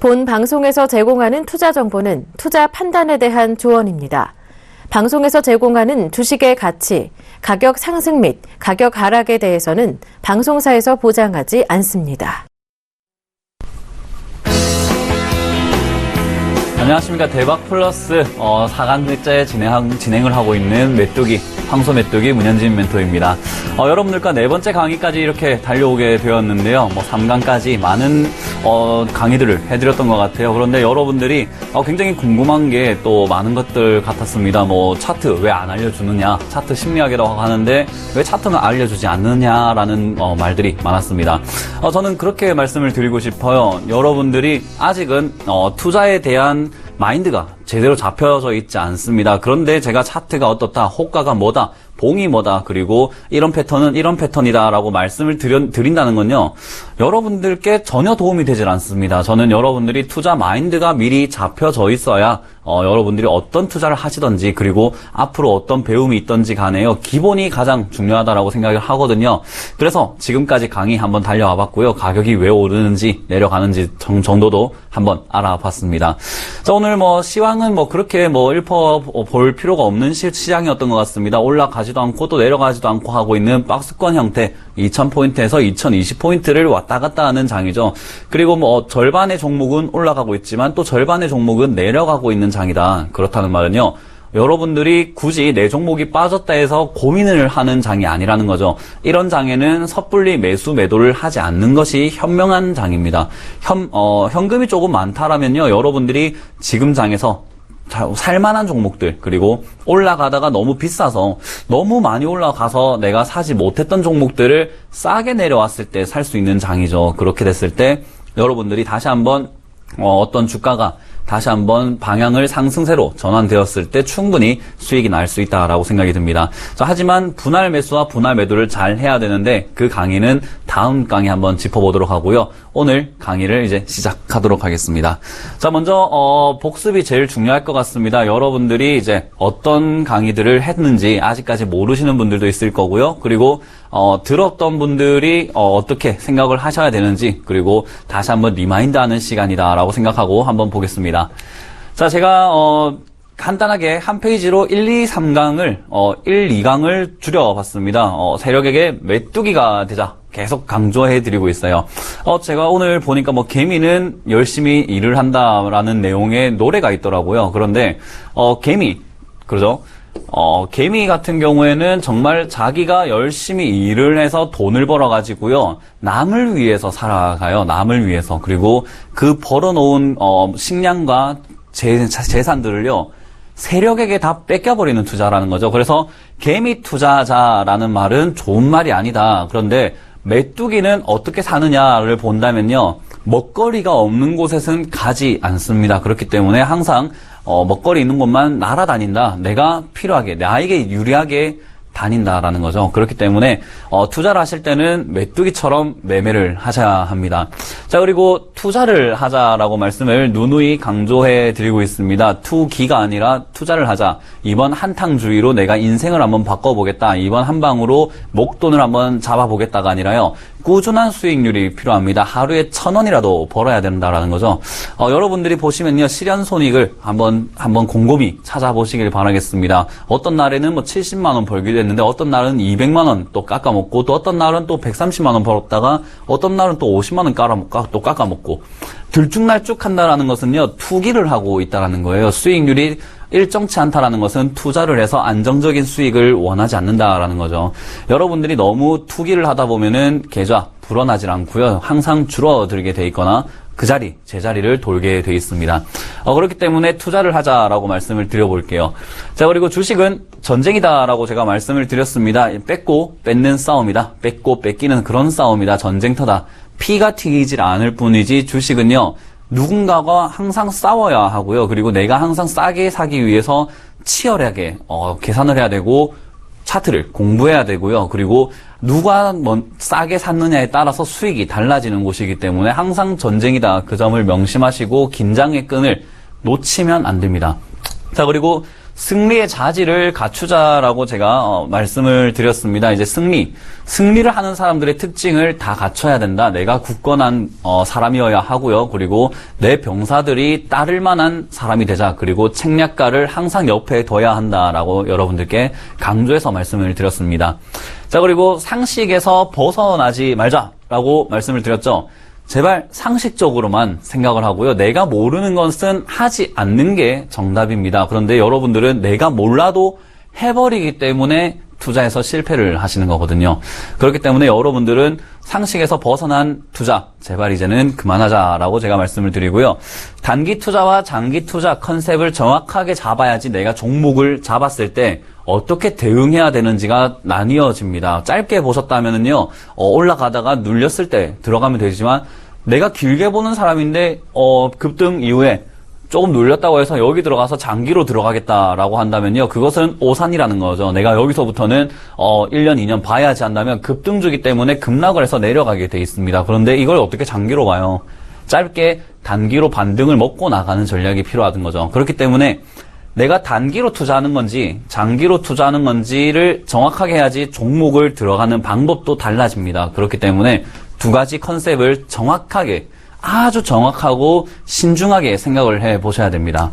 본 방송에서 제공하는 투자 정보는 투자 판단에 대한 조언입니다. 방송에서 제공하는 주식의 가치, 가격 상승 및 가격 하락에 대해서는 방송사에서 보장하지 않습니다. 안녕하십니까. 대박플러스 4강째 진행을 하고 있는 메뚜기, 황소 메뚜기 문현진 멘토입니다. 여러분들과 네 번째 강의까지 이렇게 달려오게 되었는데요. 3강까지 많은 강의들을 해드렸던 것 같아요. 그런데 여러분들이 굉장히 궁금한 게 또 많은 것들 같았습니다. 차트 왜 안 알려주느냐, 차트 심리학이라고 하는데 왜 차트는 알려주지 않느냐라는 말들이 많았습니다. 저는 그렇게 말씀을 드리고 싶어요. 여러분들이 아직은 투자에 대한 마인드가 제대로 잡혀져 있지 않습니다. 그런데 제가 차트가 어떻다, 호가가 뭐다, 봉이 뭐다, 그리고 이런 패턴은 이런 패턴이다라고 말씀을 드린다는 건요, 여러분들께 전혀 도움이 되질 않습니다. 저는 여러분들이 투자 마인드가 미리 잡혀져 있어야 여러분들이 어떤 투자를 하시던지, 그리고 앞으로 어떤 배움이 있던지 간에요, 기본이 가장 중요하다라고 생각을 하거든요. 그래서 지금까지 강의 한번 달려와 봤고요. 가격이 왜 오르는지 내려가는지 정도도 한번 알아봤습니다. 자, 오늘 시황은 그렇게 볼 필요가 없는 시장이었던 것 같습니다. 올라가지도 않고 또 내려가지도 않고 하고 있는 박스권 형태, 2000포인트에서 2020포인트를 왔다 갔다 하는 장이죠. 그리고 절반의 종목은 올라가고 있지만 또 절반의 종목은 내려가고 있는 장이다. 그렇다는 말은요, 여러분들이 굳이 내 종목이 빠졌다 해서 고민을 하는 장이 아니라는 거죠. 이런 장에는 섣불리 매수 매도를 하지 않는 것이 현명한 장입니다. 현금이 조금 많다라면요, 여러분들이 지금 장에서 살만한 종목들, 그리고 올라가다가 너무 비싸서 너무 많이 올라가서 내가 사지 못했던 종목들을 싸게 내려왔을 때 살 수 있는 장이죠. 그렇게 됐을 때 여러분들이 다시 한번 어떤 주가가 다시 한번 방향을 상승세로 전환되었을 때 충분히 수익이 날 수 있다라고 생각이 듭니다. 자, 하지만 분할 매수와 분할 매도를 잘 해야 되는데 그 강의는 다음 강의 한번 짚어보도록 하고요. 오늘 강의를 이제 시작하도록 하겠습니다. 자, 먼저 복습이 제일 중요할 것 같습니다. 여러분들이 이제 어떤 강의들을 했는지 아직까지 모르시는 분들도 있을 거고요. 그리고 들었던 분들이 어떻게 생각을 하셔야 되는지, 그리고 다시 한번 리마인드하는 시간이다라고 생각하고 한번 보겠습니다. 자, 제가 간단하게 한 페이지로 1, 2, 3강을 1, 2강을 줄여봤습니다. 세력에게 메뚜기가 되자 계속 강조해드리고 있어요. 제가 오늘 보니까 개미는 열심히 일을 한다라는 내용의 노래가 있더라고요. 그런데 개미, 그러죠? 개미 같은 경우에는 정말 자기가 열심히 일을 해서 돈을 벌어가지고요, 남을 위해서 살아가요. 남을 위해서. 그리고 그 벌어놓은 식량과 재산들을요, 세력에게 다 뺏겨버리는 투자라는 거죠. 그래서 개미 투자자라는 말은 좋은 말이 아니다. 그런데 메뚜기는 어떻게 사느냐를 본다면요, 먹거리가 없는 곳에선 가지 않습니다. 그렇기 때문에 항상 먹거리 있는 곳만 날아다닌다. 내가 필요하게, 나에게 유리하게 다닌다라는 거죠. 그렇기 때문에 투자를 하실 때는 메뚜기처럼 매매를 하셔야 합니다. 자, 그리고 투자를 하자라고 말씀을 누누이 강조해 드리고 있습니다. 투기가 아니라 투자를 하자. 이번 한탕주의로 내가 인생을 한번 바꿔보겠다. 이번 한 방으로 목돈을 한번 잡아보겠다가 아니라요, 꾸준한 수익률이 필요합니다. 하루에 1,000원이라도 벌어야 된다라는 거죠. 여러분들이 보시면요, 실현손익을 한번 곰곰이 찾아보시길 바라겠습니다. 어떤 날에는 70만 원 벌기도 했는데 어떤 날은 200만 원 또 깎아먹고, 또 어떤 날은 또 130만 원 벌었다가 어떤 날은 또 50만 원 또 깎아먹고, 들쭉날쭉 한다라는 것은요, 투기를 하고 있다라는 거예요. 수익률이 일정치 않다라는 것은 투자를 해서 안정적인 수익을 원하지 않는다라는 거죠. 여러분들이 너무 투기를 하다 보면은 계좌 불어나질 않고요, 항상 줄어들게 돼 있거나 그 자리, 제자리를 돌게 돼 있습니다. 그렇기 때문에 투자를 하자라고 말씀을 드려볼게요. 자, 그리고 주식은 전쟁이다라고 제가 말씀을 드렸습니다. 뺏고 뺏는 싸움이다. 뺏고 뺏기는 그런 싸움이다. 전쟁터다. 피가 튀기질 않을 뿐이지 주식은요, 누군가가 항상 싸워야 하고요. 그리고 내가 항상 싸게 사기 위해서 치열하게 계산을 해야 되고 차트를 공부해야 되고요. 그리고 누가 싸게 샀느냐에 따라서 수익이 달라지는 곳이기 때문에 항상 전쟁이다. 그 점을 명심하시고 긴장의 끈을 놓치면 안 됩니다. 자, 그리고 승리의 자질을 갖추자라고 제가 말씀을 드렸습니다. 이제 승리를 하는 사람들의 특징을 다 갖춰야 된다. 내가 굳건한 사람이어야 하고요. 그리고 내 병사들이 따를 만한 사람이 되자. 그리고 책략가를 항상 옆에 둬야 한다라고 여러분들께 강조해서 말씀을 드렸습니다. 자, 그리고 상식에서 벗어나지 말자라고 말씀을 드렸죠. 제발 상식적으로만 생각을 하고요. 내가 모르는 것은 하지 않는 게 정답입니다. 그런데 여러분들은 내가 몰라도 해버리기 때문에 투자에서 실패를 하시는 거거든요. 그렇기 때문에 여러분들은 상식에서 벗어난 투자, 제발 이제는 그만하자라고 제가 말씀을 드리고요. 단기 투자와 장기 투자 컨셉을 정확하게 잡아야지 내가 종목을 잡았을 때 어떻게 대응해야 되는지가 나뉘어집니다. 짧게 보셨다면은요, 올라가다가 눌렸을 때 들어가면 되지만, 내가 길게 보는 사람인데, 급등 이후에 조금 눌렸다고 해서 여기 들어가서 장기로 들어가겠다라고 한다면요, 그것은 오산이라는 거죠. 내가 여기서부터는, 1년, 2년 봐야지 한다면 급등주기 때문에 급락을 해서 내려가게 돼 있습니다. 그런데 이걸 어떻게 장기로 봐요? 짧게 단기로 반등을 먹고 나가는 전략이 필요하던 거죠. 그렇기 때문에, 내가 단기로 투자하는 건지 장기로 투자하는 건지를 정확하게 해야지 종목을 들어가는 방법도 달라집니다. 그렇기 때문에 두 가지 컨셉을 정확하게, 아주 정확하고 신중하게 생각을 해 보셔야 됩니다.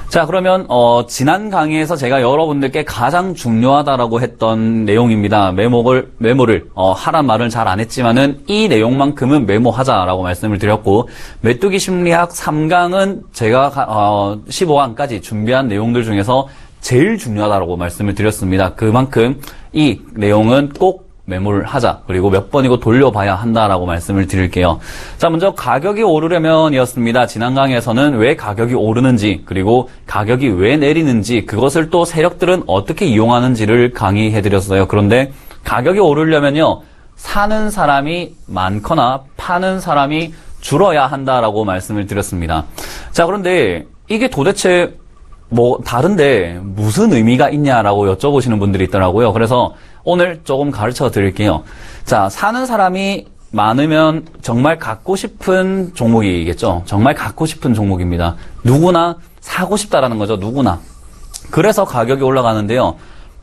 자, 그러면 지난 강의에서 제가 여러분들께 가장 중요하다라고 했던 내용입니다. 메모를 하란 말은 잘 안 했지만은 이 내용만큼은 메모하자라고 말씀을 드렸고, 메뚜기 심리학 3강은 제가 15강까지 준비한 내용들 중에서 제일 중요하다라고 말씀을 드렸습니다. 그만큼 이 내용은 꼭 메모를 하자. 그리고 몇 번이고 돌려봐야 한다라고 말씀을 드릴게요. 자, 먼저 가격이 오르려면이었습니다. 지난 강의에서는 왜 가격이 오르는지, 그리고 가격이 왜 내리는지, 그것을 또 세력들은 어떻게 이용하는지를 강의해드렸어요. 그런데 가격이 오르려면요, 사는 사람이 많거나 파는 사람이 줄어야 한다라고 말씀을 드렸습니다. 자, 그런데 이게 도대체 다른데 무슨 의미가 있냐라고 여쭤보시는 분들이 있더라고요. 그래서 오늘 조금 가르쳐 드릴게요. 자, 사는 사람이 많으면 정말 갖고 싶은 종목이겠죠. 정말 갖고 싶은 종목입니다. 누구나 사고 싶다라는 거죠. 누구나. 그래서 가격이 올라가는데요.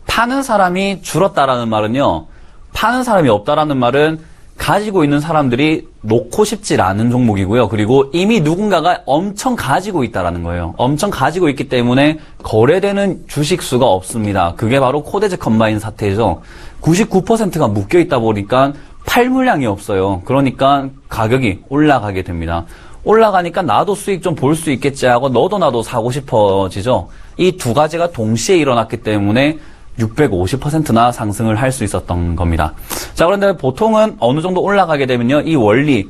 파는 사람이 줄었다라는 말은요, 파는 사람이 없다라는 말은 가지고 있는 사람들이 놓고 싶지 않은 종목이고요. 그리고 이미 누군가가 엄청 가지고 있다라는 거예요. 엄청 가지고 있기 때문에 거래되는 주식 수가 없습니다. 그게 바로 코데즈 컴바인 사태죠. 99%가 묶여 있다 보니까 팔 물량이 없어요. 그러니까 가격이 올라가게 됩니다. 올라가니까 나도 수익 좀 볼 수 있겠지 하고 너도 나도 사고 싶어지죠. 이 두 가지가 동시에 일어났기 때문에 650%나 상승을 할 수 있었던 겁니다. 자, 그런데 보통은 어느 정도 올라가게 되면요, 이 원리에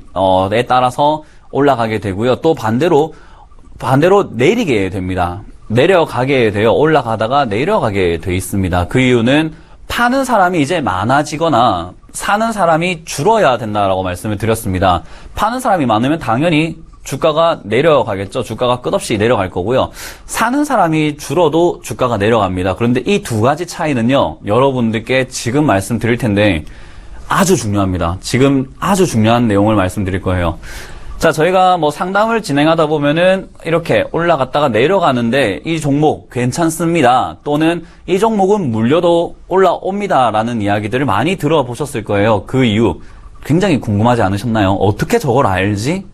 따라서 올라가게 되고요. 또 반대로 내리게 됩니다. 내려가게 돼요. 올라가다가 내려가게 돼 있습니다. 그 이유는 파는 사람이 이제 많아지거나 사는 사람이 줄어야 된다라고 말씀을 드렸습니다. 파는 사람이 많으면 당연히 주가가 내려가겠죠. 주가가 끝없이 내려갈 거고요. 사는 사람이 줄어도 주가가 내려갑니다. 그런데 이 두 가지 차이는요, 여러분들께 지금 말씀드릴 텐데 아주 중요합니다. 지금 아주 중요한 내용을 말씀드릴 거예요. 자, 저희가 상담을 진행하다 보면은 이렇게 올라갔다가 내려가는데 이 종목 괜찮습니다. 또는 이 종목은 물려도 올라옵니다. 라는 이야기들을 많이 들어보셨을 거예요. 그 이유 굉장히 궁금하지 않으셨나요? 어떻게 저걸 알지?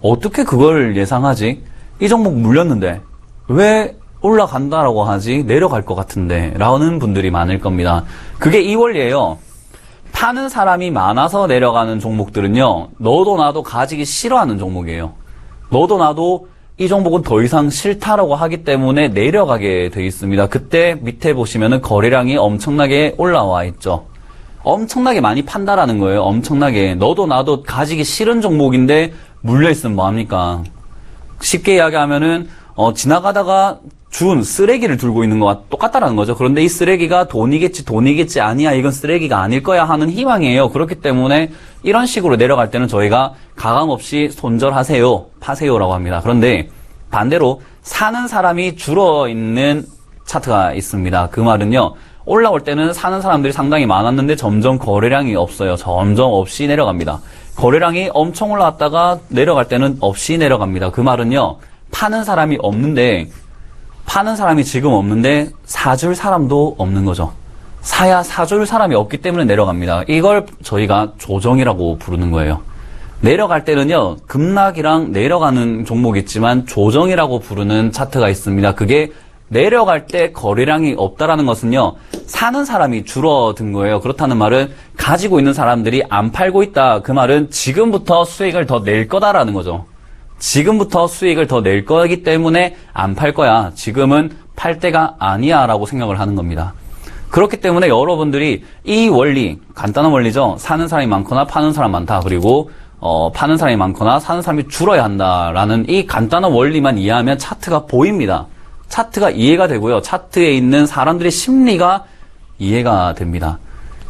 어떻게 그걸 예상하지? 이 종목 물렸는데 왜 올라간다라고 하지? 내려갈 것 같은데 라는 분들이 많을 겁니다. 그게 이 원리예요. 파는 사람이 많아서 내려가는 종목들은요, 너도 나도 가지기 싫어하는 종목이에요. 너도 나도 이 종목은 더 이상 싫다라고 하기 때문에 내려가게 돼 있습니다. 그때 밑에 보시면은 거래량이 엄청나게 올라와 있죠. 엄청나게 많이 판다라는 거예요. 엄청나게. 너도 나도 가지기 싫은 종목인데 물려있으면 뭐합니까? 쉽게 이야기하면은 지나가다가 준 쓰레기를 들고 있는 거와 똑같다라는 거죠. 그런데 이 쓰레기가 돈이겠지 아니야, 이건 쓰레기가 아닐 거야 하는 희망이에요. 그렇기 때문에 이런 식으로 내려갈 때는 저희가 가감없이 손절하세요, 파세요라고 합니다. 그런데 반대로 사는 사람이 줄어있는 차트가 있습니다. 그 말은요, 올라올 때는 사는 사람들이 상당히 많았는데 점점 거래량이 없어요. 점점 없이 내려갑니다. 거래량이 엄청 올라왔다가 내려갈 때는 없이 내려갑니다. 그 말은요, 파는 사람이 없는데 파는 사람이 지금 없는데 사줄 사람도 없는 거죠. 사야 사줄 사람이 없기 때문에 내려갑니다. 이걸 저희가 조정이라고 부르는 거예요. 내려갈 때는요, 급락이랑 내려가는 종목이 있지만 조정이라고 부르는 차트가 있습니다. 그게 내려갈 때 거래량이 없다라는 것은요, 사는 사람이 줄어든 거예요. 그렇다는 말은 가지고 있는 사람들이 안 팔고 있다. 그 말은 지금부터 수익을 더 낼 거다라는 거죠. 지금부터 수익을 더 낼 거기 때문에 안 팔 거야. 지금은 팔 때가 아니야 라고 생각을 하는 겁니다. 그렇기 때문에 여러분들이 이 원리, 간단한 원리죠. 사는 사람이 많거나 파는 사람 많다. 그리고 파는 사람이 많거나 사는 사람이 줄어야 한다라는 이 간단한 원리만 이해하면 차트가 보입니다. 차트가 이해가 되고요. 차트에 있는 사람들의 심리가 이해가 됩니다.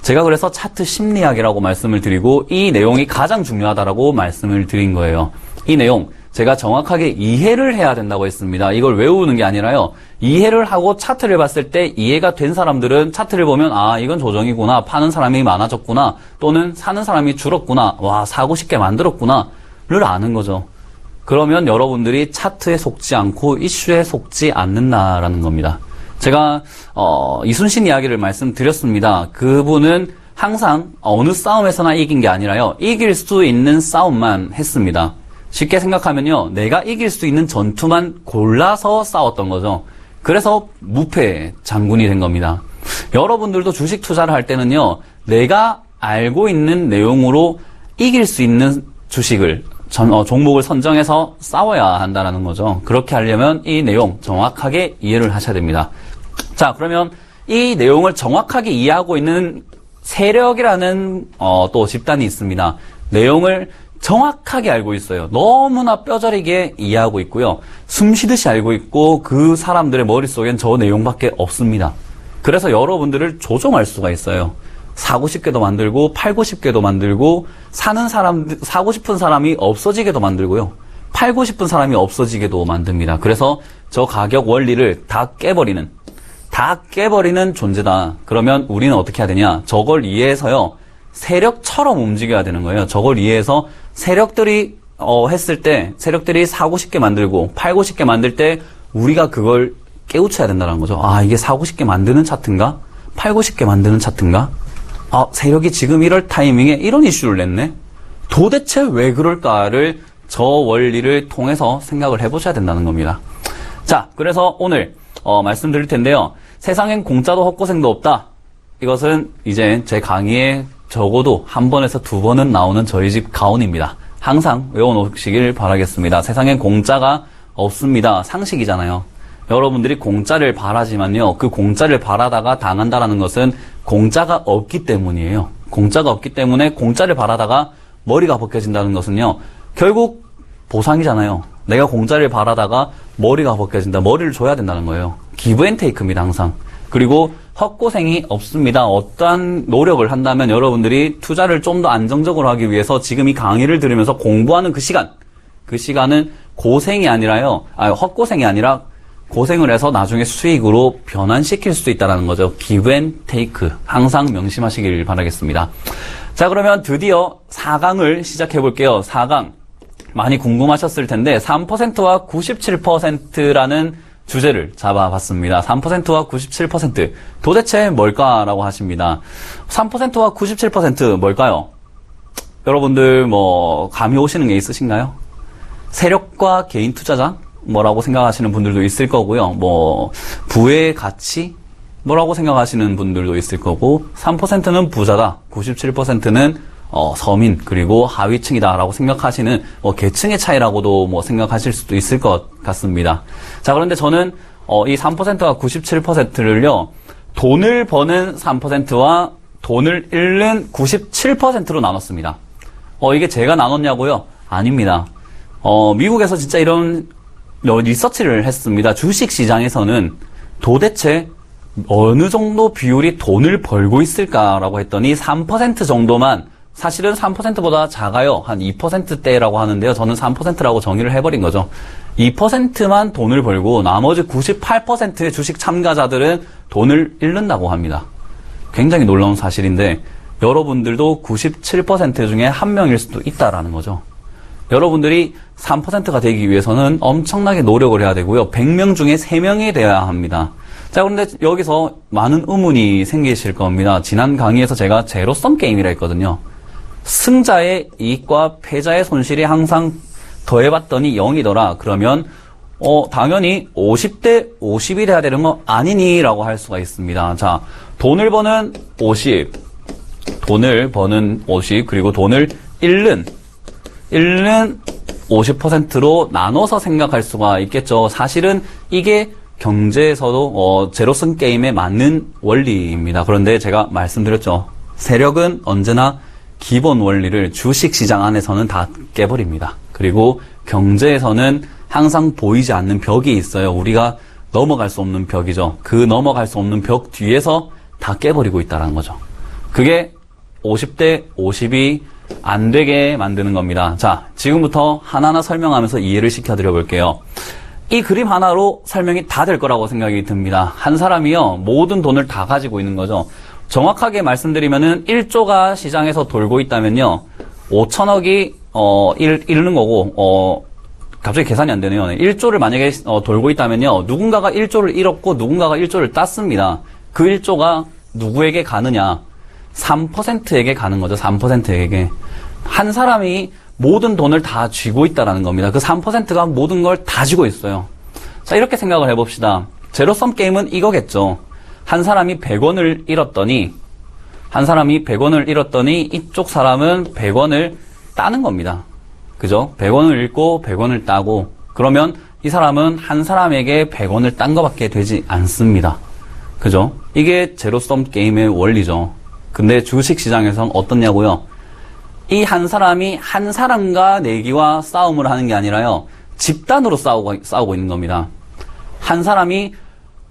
제가 그래서 차트 심리학이라고 말씀을 드리고 이 내용이 가장 중요하다라고 말씀을 드린 거예요. 이 내용 제가 정확하게 이해를 해야 된다고 했습니다. 이걸 외우는 게 아니라요. 이해를 하고 차트를 봤을 때 이해가 된 사람들은 차트를 보면 아 이건 조정이구나. 파는 사람이 많아졌구나. 또는 사는 사람이 줄었구나. 와 사고 싶게 만들었구나. 를 아는 거죠. 그러면 여러분들이 차트에 속지 않고 이슈에 속지 않는다라는 겁니다. 제가 이순신 이야기를 말씀드렸습니다. 그분은 항상 어느 싸움에서나 이긴 게 아니라요. 이길 수 있는 싸움만 했습니다. 쉽게 생각하면요. 내가 이길 수 있는 전투만 골라서 싸웠던 거죠. 그래서 무패 장군이 된 겁니다. 여러분들도 주식 투자를 할 때는요. 내가 알고 있는 내용으로 이길 수 있는 주식을 종목을 선정해서 싸워야 한다는 거죠. 그렇게 하려면 이 내용 정확하게 이해를 하셔야 됩니다. 자, 그러면 이 내용을 정확하게 이해하고 있는 세력이라는 또 집단이 있습니다. 내용을 정확하게 알고 있어요. 너무나 뼈저리게 이해하고 있고요. 숨쉬듯이 알고 있고 그 사람들의 머릿속엔 저 내용밖에 없습니다. 그래서 여러분들을 조종할 수가 있어요. 사고 싶게도 만들고 팔고 싶게도 만들고 사고 싶은 사람이 없어지게도 만들고요. 팔고 싶은 사람이 없어지게도 만듭니다. 그래서 저 가격 원리를 다 깨버리는 존재다. 그러면 우리는 어떻게 해야 되냐? 저걸 이해해서요. 세력처럼 움직여야 되는 거예요. 저걸 이해해서 세력들이 했을 때 세력들이 사고 싶게 만들고 팔고 싶게 만들 때 우리가 그걸 깨우쳐야 된다는 거죠. 아 이게 사고 싶게 만드는 차트인가? 팔고 싶게 만드는 차트인가? 아 세력이 지금 이럴 타이밍에 이런 이슈를 냈네? 도대체 왜 그럴까를 저 원리를 통해서 생각을 해보셔야 된다는 겁니다. 자 그래서 오늘 말씀드릴 텐데요. 세상엔 공짜도 헛고생도 없다. 이것은 이제 제 강의에 적어도 한 번에서 두 번은 나오는 저희 집 가온입니다. 항상 외워놓으시길 바라겠습니다. 세상엔 공짜가 없습니다. 상식이잖아요. 여러분들이 공짜를 바라지만요. 그 공짜를 바라다가 당한다라는 것은 공짜가 없기 때문이에요. 공짜가 없기 때문에 공짜를 바라다가 머리가 벗겨진다는 것은요. 결국 보상이잖아요. 내가 공짜를 바라다가 머리가 벗겨진다. 머리를 줘야 된다는 거예요. 기브 앤 테이크입니다. 항상. 그리고 헛고생이 없습니다. 어떠한 노력을 한다면 여러분들이 투자를 좀 더 안정적으로 하기 위해서 지금 이 강의를 들으면서 공부하는 그 시간은 고생이 아니라요. 헛고생이 아니라 고생을 해서 나중에 수익으로 변환시킬 수도 있다는 거죠. 기브 앤 테이크. 항상 명심하시길 바라겠습니다. 자, 그러면 드디어 4강을 시작해 볼게요. 4강. 많이 궁금하셨을 텐데 3%와 97%라는 주제를 잡아봤습니다. 3%와 97% 도대체 뭘까라고 하십니다. 3%와 97% 뭘까요? 여러분들 뭐 감이 오시는 게 있으신가요? 세력과 개인 투자자 뭐라고 생각하시는 분들도 있을 거고요. 뭐 부의 가치 뭐라고 생각하시는 분들도 있을 거고 3%는 부자다. 97%는 서민 그리고 하위층이다라고 생각하시는 계층의 차이라고도 생각하실 수도 있을 것 같습니다. 자 그런데 저는 이 3%와 97%를요 돈을 버는 3%와 돈을 잃는 97%로 나눴습니다. 이게 제가 나눴냐고요? 아닙니다. 미국에서 진짜 이런 리서치를 했습니다. 주식 시장에서는 도대체 어느 정도 비율이 돈을 벌고 있을까라고 했더니 3% 정도만 사실은 3%보다 작아요. 한 2%대라고 하는데요. 저는 3%라고 정의를 해버린 거죠. 2%만 돈을 벌고 나머지 98%의 주식 참가자들은 돈을 잃는다고 합니다. 굉장히 놀라운 사실인데 여러분들도 97% 중에 한 명일 수도 있다라는 거죠. 여러분들이 3%가 되기 위해서는 엄청나게 노력을 해야 되고요. 100명 중에 3명이 돼야 합니다. 자, 그런데 여기서 많은 의문이 생기실 겁니다. 지난 강의에서 제가 제로섬 게임이라 했거든요. 승자의 이익과 패자의 손실이 항상 더해봤더니 0이더라. 그러면 당연히 50대 50이 돼야 되는 거 아니니? 라고 할 수가 있습니다. 자, 돈을 버는 50, 그리고 돈을 잃는 50%로 나눠서 생각할 수가 있겠죠. 사실은 이게 경제에서도 제로섬 게임에 맞는 원리입니다. 그런데 제가 말씀드렸죠. 세력은 언제나 기본 원리를 주식시장 안에서는 다 깨버립니다. 그리고 경제에서는 항상 보이지 않는 벽이 있어요. 우리가 넘어갈 수 없는 벽이죠. 그 넘어갈 수 없는 벽 뒤에서 다 깨버리고 있다는 거죠. 그게 50대 50이 안 되게 만드는 겁니다. 자, 지금부터 하나하나 설명하면서 이해를 시켜드려 볼게요. 이 그림 하나로 설명이 다 될 거라고 생각이 듭니다. 한 사람이요, 모든 돈을 다 가지고 있는 거죠. 정확하게 말씀드리면은 1조가 시장에서 돌고 있다면요, 5천억이 잃는 거고, 갑자기 계산이 안 되네요. 1조를 만약에 돌고 있다면요, 누군가가 1조를 잃었고 누군가가 1조를 땄습니다. 그 1조가 누구에게 가느냐? 3%에게 가는 거죠. 3%에게. 한 사람이 모든 돈을 다 쥐고 있다라는 겁니다. 그 3%가 모든 걸 다 쥐고 있어요. 자, 이렇게 생각을 해봅시다. 제로섬 게임은 이거겠죠. 한 사람이 100원을 잃었더니 이쪽 사람은 100원을 따는 겁니다. 그죠? 100원을 잃고 100원을 따고, 그러면 이 사람은 한 사람에게 100원을 딴 것밖에 되지 않습니다. 그죠? 이게 제로섬 게임의 원리죠. 근데 주식시장에서는 어떻냐고요? 이 한 사람이 한 사람과 내기와 싸움을 하는 게 아니라요, 집단으로 싸우고 있는 겁니다. 한 사람이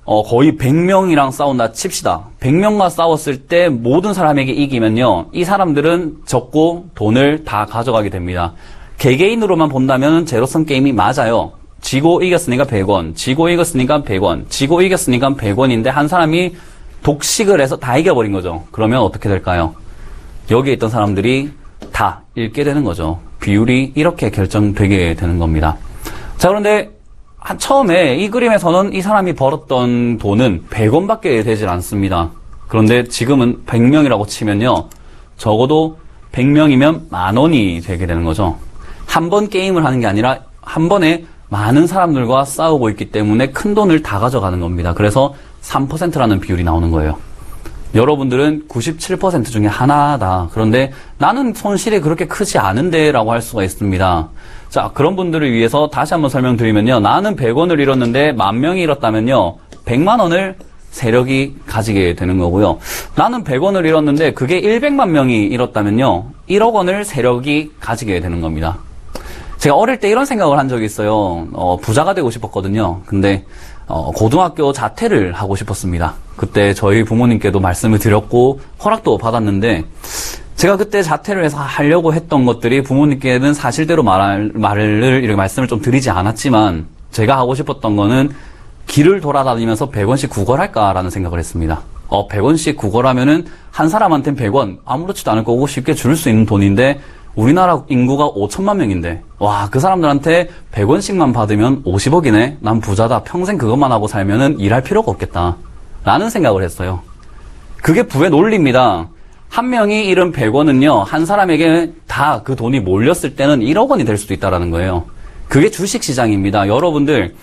거의 100명이랑 싸운다 칩시다. 100명과 싸웠을 때 모든 사람에게 이기면요, 이 사람들은 졌고 돈을 다 가져가게 됩니다. 개개인으로만 본다면 제로섬 게임이 맞아요. 지고 이겼으니까 100원, 지고 이겼으니까 100원, 지고 이겼으니까 100원인데 한 사람이 독식을 해서 다 이겨버린 거죠. 그러면 어떻게 될까요? 여기에 있던 사람들이 다 잃게 되는 거죠. 비율이 이렇게 결정되게 되는 겁니다. 자, 그런데 처음에 이 그림에서는 이 사람이 벌었던 돈은 100원밖에 되질 않습니다. 그런데 지금은 100명이라고 치면요, 적어도 100명이면 10,000원이 되게 되는 거죠. 한 번 게임을 하는 게 아니라 한 번에 많은 사람들과 싸우고 있기 때문에 큰 돈을 다 가져가는 겁니다. 그래서 3%라는 비율이 나오는 거예요. 여러분들은 97% 중에 하나다. 그런데 나는 손실이 그렇게 크지 않은데 라고 할 수가 있습니다. 자, 그런 분들을 위해서 다시 한번 설명드리면요, 나는 100원을 잃었는데 10,000명이 잃었다면요, 100만 원을 세력이 가지게 되는 거고요. 나는 100원을 잃었는데 그게 100만 명이 잃었다면요, 1억 원을 세력이 가지게 되는 겁니다. 제가 어릴 때 이런 생각을 한 적이 있어요. 부자가 되고 싶었거든요. 근데 고등학교 자퇴를 하고 싶었습니다. 그때 저희 부모님께도 말씀을 드렸고 허락도 받았는데, 제가 그때 자퇴를 해서 하려고 했던 것들이 부모님께는 사실대로 이렇게 말씀을 좀 드리지 않았지만, 제가 하고 싶었던 거는 길을 돌아다니면서 100원씩 구걸할까라는 생각을 했습니다. 100원씩 구걸하면은 한 사람한테는 100원 아무렇지도 않을 거고 쉽게 줄 수 있는 돈인데, 우리나라 인구가 5천만 명인데, 와, 그 사람들한테 100원씩만 받으면 50억이네. 난 부자다. 평생 그것만 하고 살면은 일할 필요가 없겠다. 라는 생각을 했어요. 그게 부의 논리입니다. 한 명이 잃은 100원은요, 한 사람에게 다 그 돈이 몰렸을 때는 1억 원이 될 수도 있다는 거예요. 그게 주식시장입니다. 여러분들,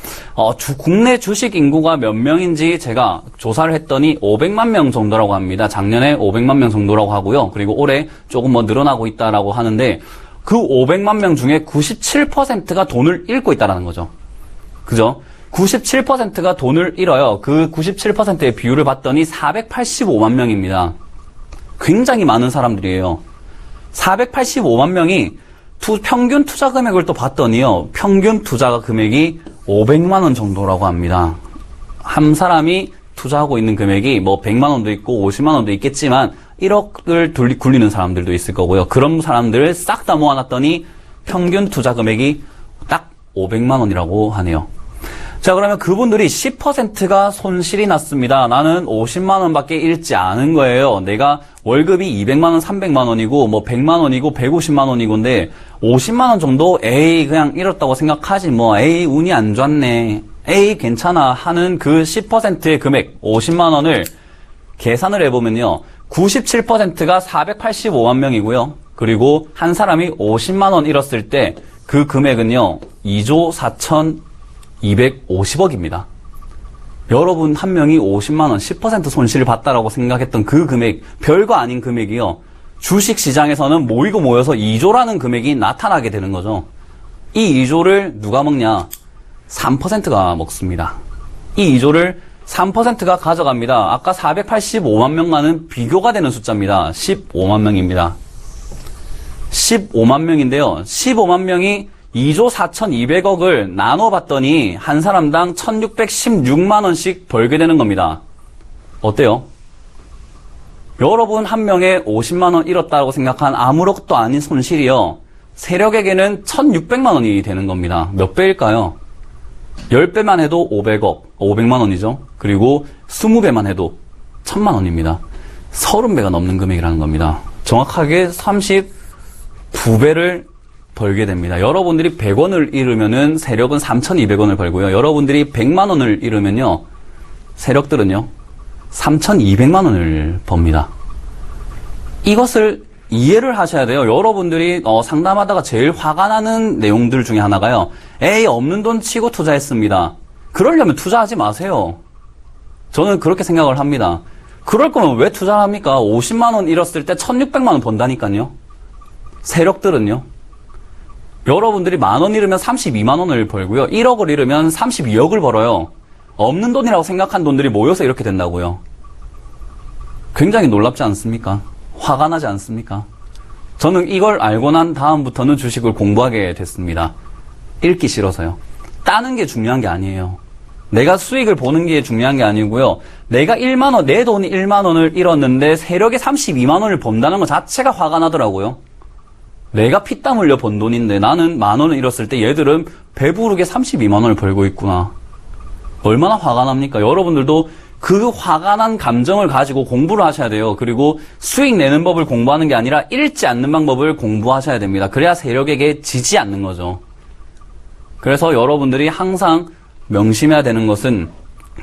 국내 주식 인구가 몇 명인지 제가 조사를 했더니 500만 명 정도라고 합니다. 작년에 500만 명 정도라고 하고요. 그리고 올해 조금 늘어나고 있다라고 하는데, 그 500만 명 중에 97%가 돈을 잃고 있다는 거죠. 그죠? 97%가 돈을 잃어요. 그 97%의 비율을 봤더니 485만 명입니다. 굉장히 많은 사람들이에요. 485만 명이 평균 투자 금액을 또 봤더니요, 평균 투자 금액이 500만 원 정도라고 합니다. 한 사람이 투자하고 있는 금액이 뭐 100만 원도 있고 50만 원도 있겠지만 1억을 굴리는 사람들도 있을 거고요. 그런 사람들을 싹 다 모아놨더니 평균 투자 금액이 딱 500만 원이라고 하네요. 자, 그러면 그분들이 10%가 손실이 났습니다. 나는 50만 원밖에 잃지 않은 거예요. 내가 월급이 200만 원, 300만 원이고 뭐 100만 원이고 150만 원이고인데 50만 원 정도 에이 그냥 잃었다고 생각하지 뭐 에이 운이 안 좋았네. 에이 괜찮아 하는 그 10%의 금액 50만 원을 계산을 해보면요. 97%가 485만 명이고요. 그리고 한 사람이 50만 원 잃었을 때 그 금액은요. 2조 4,250억입니다. 여러분 한 명이 50만 원 10% 손실을 봤다라고 생각했던 그 금액 별거 아닌 금액이요. 주식시장에서는 모이고 모여서 2조라는 금액이 나타나게 되는 거죠. 이 2조를 누가 먹냐? 3%가 먹습니다. 이 2조를 3%가 가져갑니다. 아까 485만 명과는 비교가 되는 숫자입니다. 15만 명입니다. 15만 명인데요. 15만 명이 2조 4,200억을 나눠봤더니 한 사람당 1,616만 원씩 벌게 되는 겁니다. 어때요? 여러분 한 명에 50만 원 잃었다고 생각한 아무것도 아닌 손실이요. 세력에게는 1,600만 원이 되는 겁니다. 몇 배일까요? 10배만 해도 500만 원이죠. 그리고 20배만 해도 1,000만 원입니다. 30배가 넘는 금액이라는 겁니다. 정확하게 39배를 벌게 됩니다. 여러분들이 100원을 잃으면은 세력은 3,200원을 벌고요. 여러분들이 100만 원을 잃으면요. 세력들은요. 3,200만 원을 법니다. 이것을 이해를 하셔야 돼요. 여러분들이 상담하다가 제일 화가 나는 내용들 중에 하나가요. 에이 없는 돈 치고 투자했습니다. 그러려면 투자하지 마세요. 저는 그렇게 생각을 합니다. 그럴 거면 왜 투자를 합니까? 50만 원 잃었을 때 1,600만 원 번다니까요. 세력들은요. 여러분들이 만 원 잃으면 32만 원을 벌고요. 1억을 잃으면 32억을 벌어요. 없는 돈이라고 생각한 돈들이 모여서 이렇게 된다고요. 굉장히 놀랍지 않습니까? 화가 나지 않습니까? 저는 이걸 알고 난 다음부터는 주식을 공부하게 됐습니다. 읽기 싫어서요. 따는 게 중요한 게 아니에요. 내가 수익을 보는 게 중요한 게 아니고요. 내가 1만 원, 내 돈이 1만 원을 잃었는데 세력에 32만 원을 번다는 것 자체가 화가 나더라고요. 내가 피땀 흘려 번 돈인데 나는 만 원을 잃었을 때 얘들은 배부르게 32만 원을 벌고 있구나. 얼마나 화가 납니까? 여러분들도 그 화가 난 감정을 가지고 공부를 하셔야 돼요. 그리고 수익 내는 법을 공부하는 게 아니라 잃지 않는 방법을 공부하셔야 됩니다. 그래야 세력에게 지지 않는 거죠. 그래서 여러분들이 항상 명심해야 되는 것은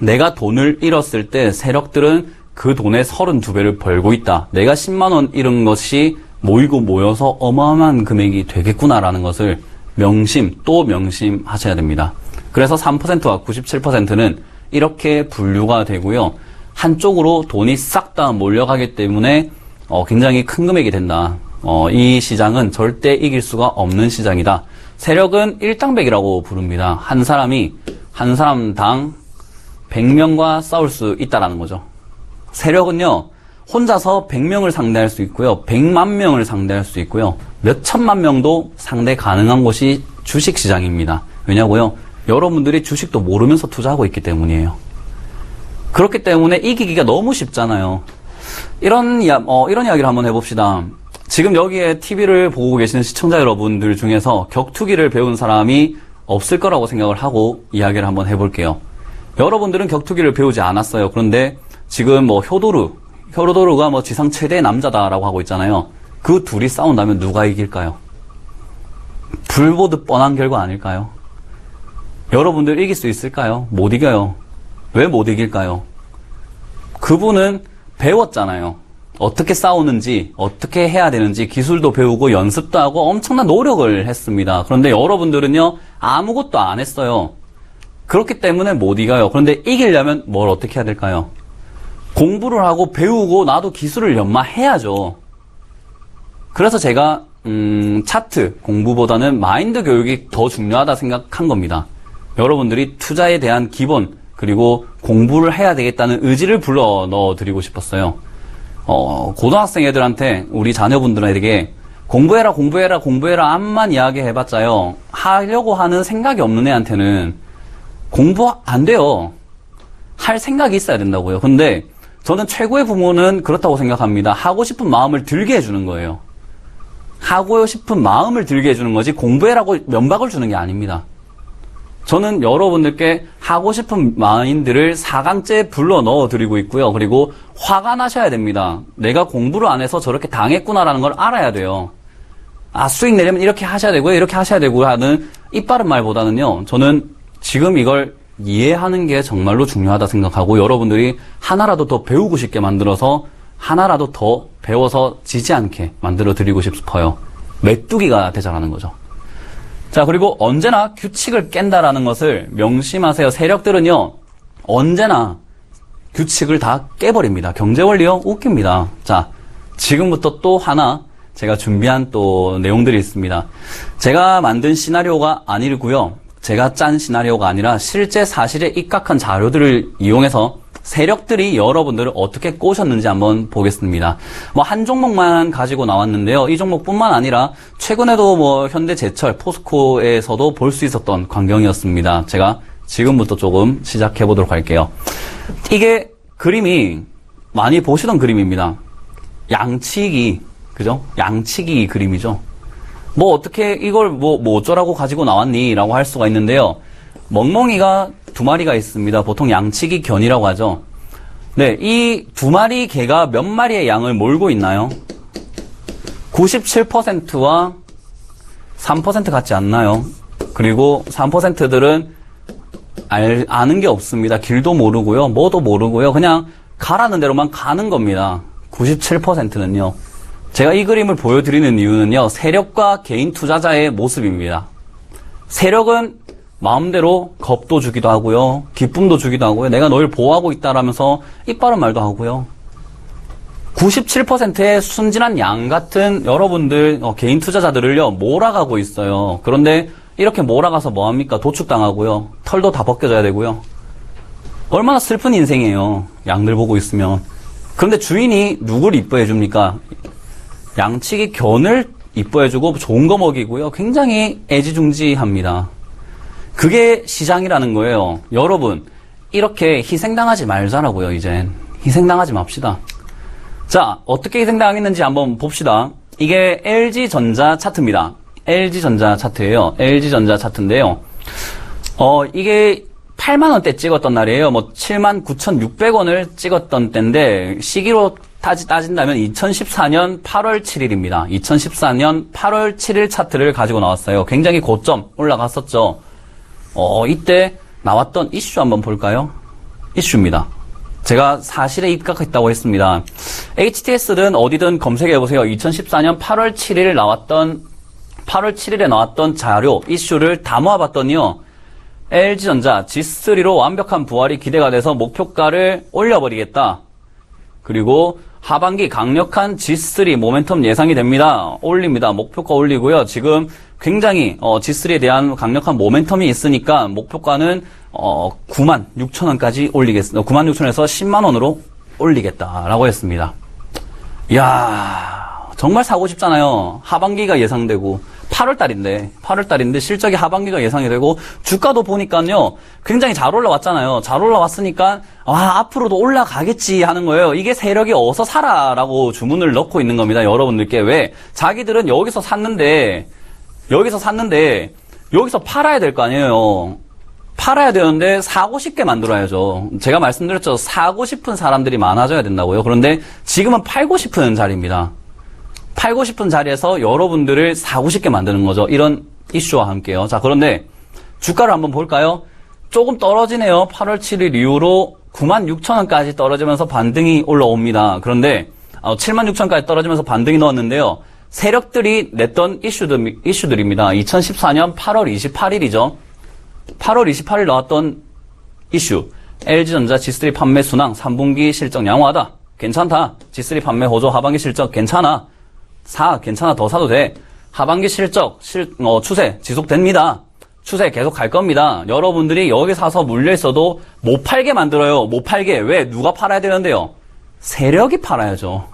내가 돈을 잃었을 때 세력들은 그 돈의 32배를 벌고 있다. 내가 10만 원 잃은 것이 모이고 모여서 어마어마한 금액이 되겠구나라는 것을 또 명심하셔야 됩니다. 그래서 3%와 97%는 이렇게 분류가 되고요. 한쪽으로 돈이 싹 다 몰려가기 때문에 굉장히 큰 금액이 된다. 이 시장은 절대 이길 수가 없는 시장이다. 세력은 일당백이라고 부릅니다. 한 사람당 100명과 싸울 수 있다라는 거죠. 세력은요. 혼자서 100명을 상대할 수 있고요. 100만 명을 상대할 수 있고요. 몇 천만 명도 상대 가능한 곳이 주식시장입니다. 왜냐고요? 여러분들이 주식도 모르면서 투자하고 있기 때문이에요. 그렇기 때문에 이기기가 너무 쉽잖아요. 이런 이야기를 한번 해봅시다. 지금 여기에 TV를 보고 계시는 시청자 여러분들 중에서 격투기를 배운 사람이 없을 거라고 생각을 하고 이야기를 한번 해볼게요. 여러분들은 격투기를 배우지 않았어요. 그런데 지금 히ョ로도르가 지상 최대 남자다라고 하고 있잖아요. 그 둘이 싸운다면 누가 이길까요? 불보듯 뻔한 결과 아닐까요? 여러분들 이길 수 있을까요? 못 이겨요. 왜 못 이길까요? 그분은 배웠잖아요. 어떻게 싸우는지, 어떻게 해야 되는지 기술도 배우고 연습도 하고 엄청난 노력을 했습니다. 그런데 여러분들은요, 아무것도 안 했어요. 그렇기 때문에 못 이겨요. 그런데 이기려면 뭘 어떻게 해야 될까요? 공부를 하고 배우고 나도 기술을 연마해야죠. 그래서 제가 차트 공부보다는 마인드 교육이 더 중요하다 생각한 겁니다. 여러분들이 투자에 대한 기본 그리고 공부를 해야 되겠다는 의지를 불러 넣어드리고 싶었어요. 고등학생 애들한테 우리 자녀분들에게 공부해라 암만 이야기해봤자요. 하려고 하는 생각이 없는 애한테는 공부 안 돼요. 할 생각이 있어야 된다고요. 근데 저는 최고의 부모는 그렇다고 생각합니다. 하고 싶은 마음을 들게 해주는 거예요. 하고 싶은 마음을 들게 해주는 거지 공부해라고 면박을 주는 게 아닙니다. 저는 여러분들께 하고 싶은 마인드를 4강째 불러 넣어 드리고 있고요. 그리고 화가 나셔야 됩니다. 내가 공부를 안 해서 저렇게 당했구나라는 걸 알아야 돼요. 아, 수익 내려면 이렇게 하셔야 되고요. 이렇게 하셔야 되고 하는 이빠른 말보다는요. 저는 지금 이걸 이해하는 게 정말로 중요하다 생각하고 여러분들이 하나라도 더 배우고 싶게 만들어서 하나라도 더 배워서 지지 않게 만들어 드리고 싶어요. 메뚜기가 되자라는 거죠. 자, 그리고 언제나 규칙을 깬다라는 것을 명심하세요. 세력들은요, 언제나 규칙을 다 깨버립니다. 경제원리요? 웃깁니다. 자, 지금부터 또 하나 제가 준비한 또 내용들이 있습니다. 제가 만든 시나리오가 아니고요. 제가 짠 시나리오가 아니라 실제 사실에 입각한 자료들을 이용해서 세력들이 여러분들을 어떻게 꼬셨는지 한번 보겠습니다. 뭐 한 종목만 가지고 나왔는데요. 이 종목뿐만 아니라 최근에도 뭐 현대제철, 포스코에서도 볼 수 있었던 광경이었습니다. 제가 지금부터 조금 시작해 보도록 할게요. 이게 그림이 많이 보시던 그림입니다. 양치기, 그죠? 양치기 그림이죠. 뭐 어떻게 이걸 뭐 어쩌라고 가지고 나왔니? 라고 할 수가 있는데요. 멍멍이가 2마리가 있습니다. 보통 양치기 견이라고 하죠. 네, 이 2마리 개가 몇 마리의 양을 몰고 있나요? 97%와 3% 같지 않나요? 그리고 3%들은 아는 게 없습니다. 길도 모르고요. 뭐도 모르고요. 그냥 가라는 대로만 가는 겁니다. 97%는요. 제가 이 그림을 보여드리는 이유는요. 세력과 개인 투자자의 모습입니다. 세력은 마음대로 겁도 주기도 하고요. 기쁨도 주기도 하고요. 내가 널 보호하고 있다라면서 이빠른 말도 하고요. 97%의 순진한 양 같은 여러분들 개인 투자자들을요. 몰아가고 있어요. 그런데 이렇게 몰아가서 뭐합니까? 도축당하고요. 털도 다 벗겨져야 되고요. 얼마나 슬픈 인생이에요. 양들 보고 있으면. 그런데 주인이 누굴 이뻐해 줍니까? 양치기 견을 이뻐해주고 좋은 거 먹이고요. 굉장히 애지중지합니다. 그게 시장이라는 거예요. 여러분, 이렇게 희생당하지 말자라고요, 이젠. 희생당하지 맙시다. 자, 어떻게 희생당했는지 한번 봅시다. 이게 LG전자 차트입니다. LG전자 차트예요. LG전자 차트인데요. 이게 8만원대 찍었던 날이에요. 뭐 79,600원을 찍었던 때인데 시기로 따진다면 2014년 8월 7일입니다. 2014년 8월 7일 차트를 가지고 나왔어요. 굉장히 고점 올라갔었죠. 이때 나왔던 이슈 한번 볼까요? 이슈입니다. 제가 사실에 입각했다고 했습니다. HTS든 어디든 검색해보세요. 2014년 8월 7일에 나왔던 자료, 이슈를 다 모아봤더니요. LG전자 G3로 완벽한 부활이 기대가 돼서 목표가를 올려버리겠다. 그리고 하반기 강력한 G3 모멘텀 예상이 됩니다. 올립니다. 목표가 올리고요. 지금 굉장히 G3에 대한 강력한 모멘텀이 있으니까 목표가는 96,000원까지 올리겠습니다. 96,000원에서 10만원으로 올리겠다라고 했습니다. 이야, 정말 사고 싶잖아요. 하반기가 예상되고 8월달인데 실적이 하반기가 예상이 되고 주가도 보니까요 굉장히 잘 올라왔잖아요. 잘 올라왔으니까 앞으로도 올라가겠지 하는 거예요. 이게 세력이 어서 사라라고 주문을 넣고 있는 겁니다. 여러분들께. 왜? 자기들은 여기서 샀는데 여기서 팔아야 될 거 아니에요. 팔아야 되는데 사고 싶게 만들어야죠. 제가 말씀드렸죠. 사고 싶은 사람들이 많아져야 된다고요. 그런데 지금은 팔고 싶은 자리입니다. 팔고 싶은 자리에서 여러분들을 사고 싶게 만드는 거죠. 이런 이슈와 함께요. 자, 그런데 주가를 한번 볼까요? 조금 떨어지네요. 8월 7일 이후로 96,000원까지 떨어지면서 반등이 올라옵니다. 그런데 76,000원까지 떨어지면서 반등이 넣었는데요. 세력들이 냈던 이슈들입니다. 2014년 8월 28일이죠. 8월 28일 나왔던 이슈. LG전자 G3 판매 순항 3분기 실적 양호하다. 괜찮다. G3 판매 호조 하반기 실적 괜찮아. 괜찮아. 더 사도 돼. 하반기 실적, 추세 지속됩니다. 추세 계속 갈 겁니다. 여러분들이 여기 사서 물려있어도 못 팔게 만들어요. 못 팔게. 왜? 누가 팔아야 되는데요? 세력이 팔아야죠.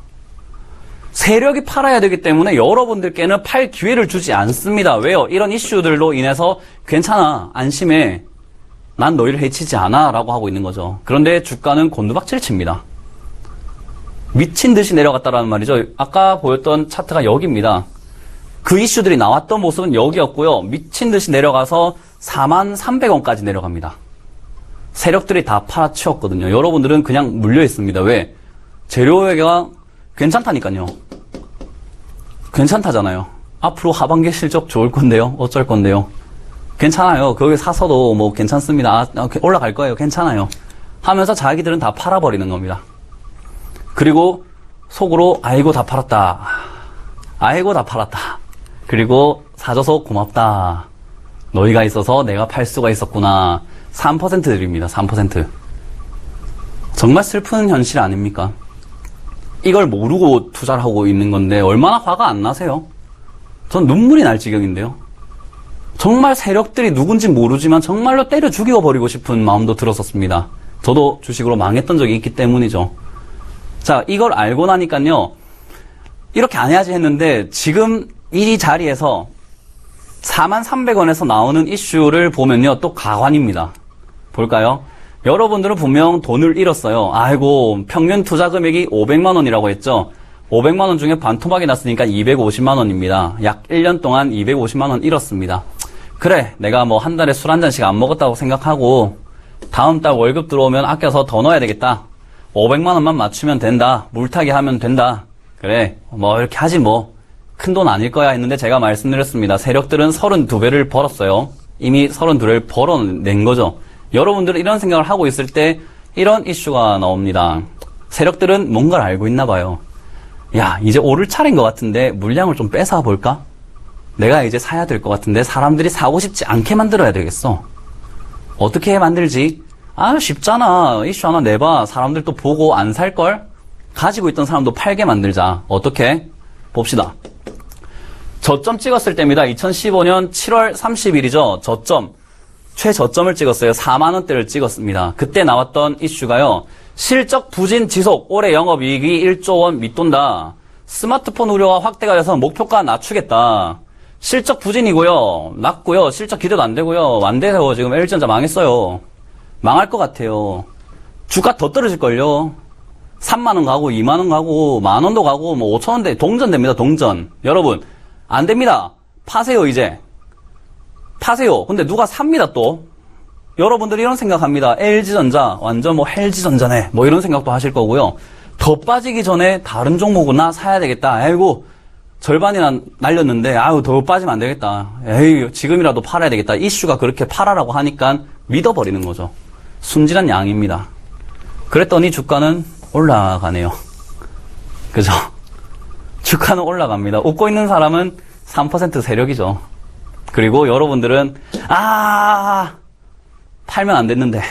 세력이 팔아야 되기 때문에 여러분들께는 팔 기회를 주지 않습니다. 왜요? 이런 이슈들로 인해서 괜찮아. 안심해. 난 너희를 해치지 않아. 라고 하고 있는 거죠. 그런데 주가는 곤두박질 칩니다. 미친 듯이 내려갔다라는 말이죠. 아까 보였던 차트가 여기입니다. 그 이슈들이 나왔던 모습은 여기였고요. 미친 듯이 내려가서 43,300원까지 내려갑니다. 세력들이 다 팔아치웠거든요. 여러분들은 그냥 물려있습니다. 왜? 재료가 괜찮다니까요. 괜찮다잖아요. 앞으로 하반기 실적 좋을 건데요. 어쩔 건데요. 괜찮아요. 거기 사서도 뭐 괜찮습니다. 올라갈 거예요. 괜찮아요. 하면서 자기들은 다 팔아버리는 겁니다. 그리고 속으로 아이고 다 팔았다. 아이고 다 팔았다. 그리고 사줘서 고맙다. 너희가 있어서 내가 팔 수가 있었구나. 3% 드립니다. 3%. 정말 슬픈 현실 아닙니까? 이걸 모르고 투자를 하고 있는 건데 얼마나 화가 안 나세요? 전 눈물이 날 지경인데요. 정말 세력들이 누군지 모르지만 정말로 때려 죽여버리고 싶은 마음도 들었었습니다. 저도 주식으로 망했던 적이 있기 때문이죠. 자, 이걸 알고 나니까요. 이렇게 안 해야지 했는데 지금 이 자리에서 43,300원에서 나오는 이슈를 보면요. 또 가관입니다. 볼까요? 여러분들은 분명 돈을 잃었어요. 아이고, 평균 투자 금액이 500만 원이라고 했죠. 500만 원 중에 반토막이 났으니까 250만 원입니다. 약 1년 동안 250만 원 잃었습니다. 그래, 내가 뭐 한 달에 술 한 잔씩 안 먹었다고 생각하고 다음 달 월급 들어오면 아껴서 더 넣어야 되겠다. 500만 원만 맞추면 된다. 물타기 하면 된다. 그래, 뭐 이렇게 하지 뭐. 큰 돈 아닐 거야 했는데 제가 말씀드렸습니다. 세력들은 32배를 벌었어요. 이미 32배를 벌어낸 거죠. 여러분들은 이런 생각을 하고 있을 때 이런 이슈가 나옵니다. 세력들은 뭔가를 알고 있나 봐요. 야, 이제 오를 차례인 것 같은데 물량을 좀 뺏어 볼까? 내가 이제 사야 될 것 같은데 사람들이 사고 싶지 않게 만들어야 되겠어. 어떻게 만들지? 아, 쉽잖아. 이슈 하나 내봐. 사람들 또 보고 안 살걸? 가지고 있던 사람도 팔게 만들자. 어떻게? 봅시다. 저점 찍었을 때입니다. 2015년 7월 30일이죠. 저점. 최저점을 찍었어요. 4만 원대를 찍었습니다. 그때 나왔던 이슈가요. 실적 부진 지속, 올해 영업이익이 1조 원 밑돈다. 스마트폰 우려가 확대가 돼서 목표가 낮추겠다. 실적 부진이고요. 낮고요. 실적 기대도 안 되고요. 안 돼요. 지금 LG전자 망했어요. 망할 것 같아요. 주가 더 떨어질걸요. 3만 원 가고 2만 원 가고 만 원도 가고 뭐 5천 원대 동전됩니다. 동전. 여러분 안 됩니다. 파세요 이제. 파세요. 근데 누가 삽니다 또. 여러분들이 이런 생각합니다. LG전자 완전 뭐 헬지전자네 뭐 이런 생각도 하실 거고요. 더 빠지기 전에 다른 종목이나 사야 되겠다. 아이고 절반이나 날렸는데 아유 더 빠지면 안 되겠다. 에이 지금이라도 팔아야 되겠다. 이슈가 그렇게 팔아라고 하니까 믿어버리는 거죠. 순진한 양입니다. 그랬더니 주가는 올라가네요. 그죠? 주가는 올라갑니다. 웃고 있는 사람은 3% 세력이죠. 그리고 여러분들은 팔면 안 됐는데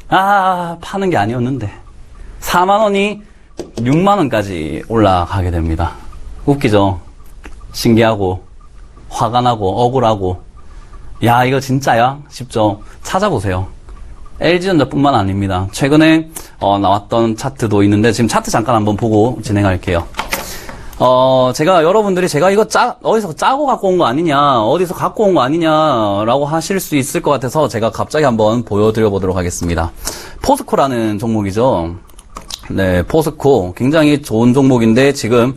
파는 게 아니었는데 4만 원이 6만 원까지 올라가게 됩니다. 웃기죠? 신기하고 화가 나고 억울하고 야 이거 진짜야? 싶죠? 찾아보세요. LG전자뿐만 아닙니다. 최근에 나왔던 차트도 있는데 지금 차트 잠깐 한번 보고 진행할게요. 여러분들이 제가 이거 어디서 짜고 갖고 온 거 아니냐, 어디서 갖고 온 거 아니냐라고 하실 수 있을 것 같아서 제가 갑자기 한번 보여드려 보도록 하겠습니다. 포스코라는 종목이죠. 네, 포스코. 굉장히 좋은 종목인데 지금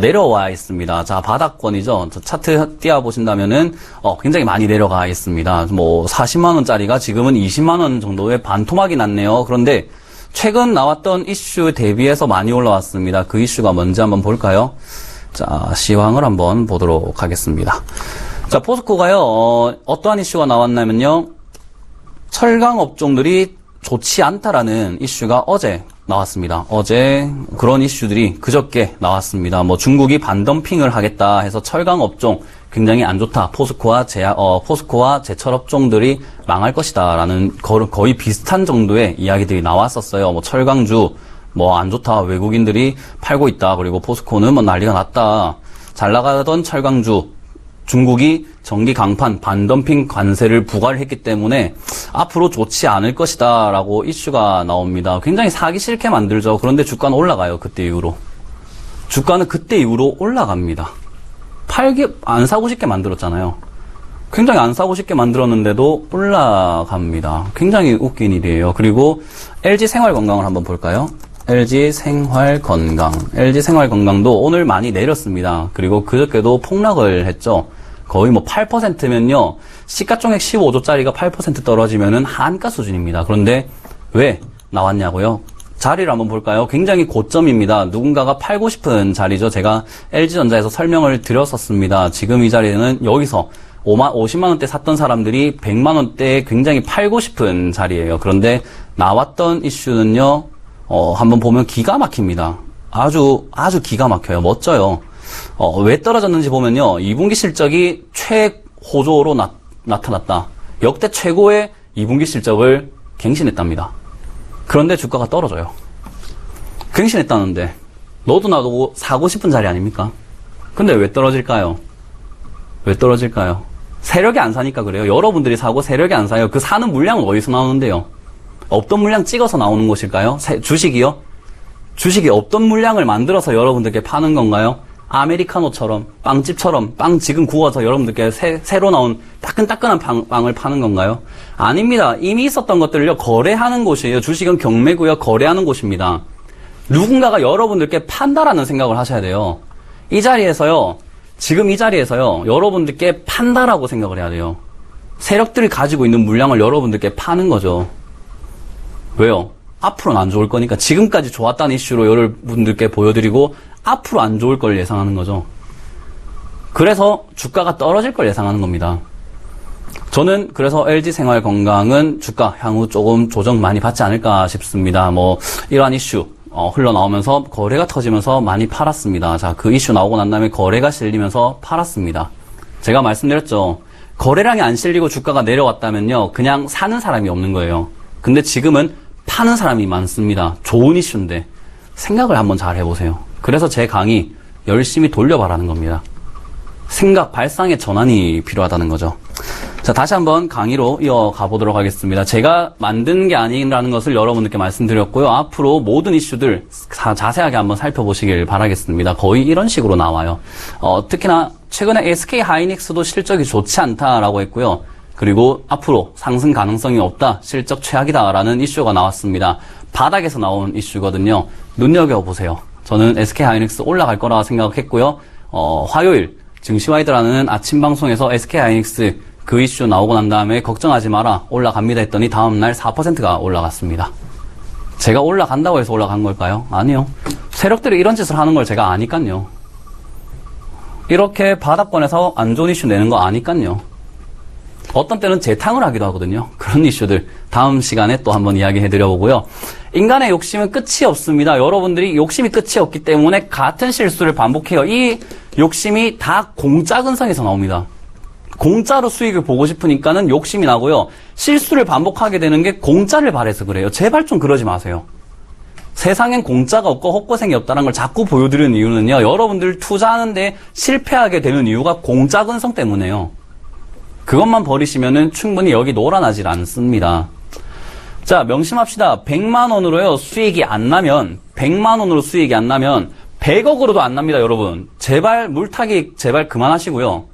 내려와 있습니다. 자, 바닥권이죠. 저 차트 띄워보신다면은, 굉장히 많이 내려가 있습니다. 뭐, 40만원짜리가 지금은 20만원 정도의 반토막이 났네요. 그런데, 최근 나왔던 이슈 대비해서 많이 올라왔습니다. 그 이슈가 뭔지 한번 볼까요? 자, 시황을 한번 보도록 하겠습니다. 자, 포스코가요, 어떠한 이슈가 나왔냐면요. 철강 업종들이 좋지 않다라는 이슈가 어제 나왔습니다. 어제 그런 이슈들이 그저께 나왔습니다. 뭐 중국이 반덤핑을 하겠다 해서 철강 업종 굉장히 안 좋다. 포스코와 제철 업종들이 망할 것이다라는 거의 비슷한 정도의 이야기들이 나왔었어요. 뭐 철강주 뭐 안 좋다. 외국인들이 팔고 있다. 그리고 포스코는 뭐 난리가 났다. 잘 나가던 철강주 중국이 전기 강판 반덤핑 관세를 부과를 했기 때문에 앞으로 좋지 않을 것이다 라고 이슈가 나옵니다. 굉장히 사기 싫게 만들죠. 그런데 주가는 올라가요. 그때 이후로. 주가는 그때 이후로 올라갑니다. 안 사고 싶게 만들었잖아요. 굉장히 안 사고 싶게 만들었는데도 올라갑니다. 굉장히 웃긴 일이에요. 그리고 LG생활건강을 한번 볼까요? LG생활건강. LG생활건강도 오늘 많이 내렸습니다. 그리고 그저께도 폭락을 했죠. 거의 뭐 8%면요. 시가총액 15조짜리가 8% 떨어지면은 한가 수준입니다. 그런데 왜 나왔냐고요? 자리를 한번 볼까요? 굉장히 고점입니다. 누군가가 팔고 싶은 자리죠. 제가 LG전자에서 설명을 드렸었습니다. 지금 이 자리는 여기서 50만 원대 샀던 사람들이 100만 원대에 굉장히 팔고 싶은 자리예요. 그런데 나왔던 이슈는요. 한번 보면 기가 막힙니다. 아주 기가 막혀요. 멋져요. 왜 떨어졌는지 보면요. 2분기 실적이 최호조로 나타났다. 역대 최고의 2분기 실적을 갱신했답니다. 그런데 주가가 떨어져요. 갱신했다는데 너도 나도 사고 싶은 자리 아닙니까? 근데 왜 떨어질까요? 왜 떨어질까요? 세력이 안 사니까 그래요. 여러분들이 사고 세력이 안 사요. 그 사는 물량은 어디서 나오는데요? 없던 물량 찍어서 나오는 것일까요? 주식이요? 주식이 없던 물량을 만들어서 여러분들께 파는 건가요? 아메리카노처럼, 빵집처럼, 빵 지금 구워서 여러분들께 새로 나온 따끈따끈한 빵을 파는 건가요? 아닙니다. 이미 있었던 것들을요, 거래하는 곳이에요. 주식은 경매고요, 거래하는 곳입니다. 누군가가 여러분들께 판다라는 생각을 하셔야 돼요. 이 자리에서요, 지금 이 자리에서요, 여러분들께 판다라고 생각을 해야 돼요. 세력들이 가지고 있는 물량을 여러분들께 파는 거죠. 왜요? 앞으로는 안 좋을 거니까 지금까지 좋았다는 이슈로 여러분들께 보여드리고 앞으로 안 좋을 걸 예상하는 거죠. 그래서 주가가 떨어질 걸 예상하는 겁니다. 저는 그래서 LG생활건강은 주가 향후 조금 조정 많이 받지 않을까 싶습니다. 뭐 이러한 이슈 흘러나오면서 거래가 터지면서 많이 팔았습니다. 자, 그 이슈 나오고 난 다음에 거래가 실리면서 팔았습니다. 제가 말씀드렸죠. 거래량이 안 실리고 주가가 내려왔다면요. 그냥 사는 사람이 없는 거예요. 근데 지금은 파는 사람이 많습니다. 좋은 이슈인데 생각을 한번 잘 해보세요. 그래서 제 강의 열심히 돌려봐라는 겁니다. 생각, 발상의 전환이 필요하다는 거죠. 자, 다시 한번 강의로 이어가 보도록 하겠습니다. 제가 만든 게 아니라는 것을 여러분들께 말씀드렸고요. 앞으로 모든 이슈들 자세하게 한번 살펴보시길 바라겠습니다. 거의 이런 식으로 나와요. 특히나 최근에 SK 하이닉스도 실적이 좋지 않다라고 했고요. 그리고 앞으로 상승 가능성이 없다, 실적 최악이다라는 이슈가 나왔습니다. 바닥에서 나온 이슈거든요. 눈여겨보세요. 저는 SK 하이닉스 올라갈 거라 생각했고요. 화요일 증시와이드라는 아침 방송에서 SK 하이닉스 그 이슈 나오고 난 다음에 걱정하지 마라, 올라갑니다 했더니 다음날 4%가 올라갔습니다. 제가 올라간다고 해서 올라간 걸까요? 아니요. 세력들이 이런 짓을 하는 걸 제가 아니깐요. 이렇게 바닥권에서 안 좋은 이슈 내는 거 아니깐요. 어떤 때는 재탕을 하기도 하거든요. 그런 이슈들 다음 시간에 또 한번 이야기해드려 보고요. 인간의 욕심은 끝이 없습니다. 여러분들이 욕심이 끝이 없기 때문에 같은 실수를 반복해요. 이 욕심이 다 공짜 근성에서 나옵니다. 공짜로 수익을 보고 싶으니까는 욕심이 나고요. 실수를 반복하게 되는 게 공짜를 바래서 그래요. 제발 좀 그러지 마세요. 세상엔 공짜가 없고 헛고생이 없다는 걸 자꾸 보여드리는 이유는요. 여러분들 투자하는데 실패하게 되는 이유가 공짜 근성 때문에요. 그것만 버리시면은 충분히 여기 놀아나질 않습니다. 자, 명심합시다. 100만 원으로요, 수익이 안 나면, 100만 원으로 수익이 안 나면 100억으로도 안 납니다, 여러분. 제발 물타기 제발 그만하시고요.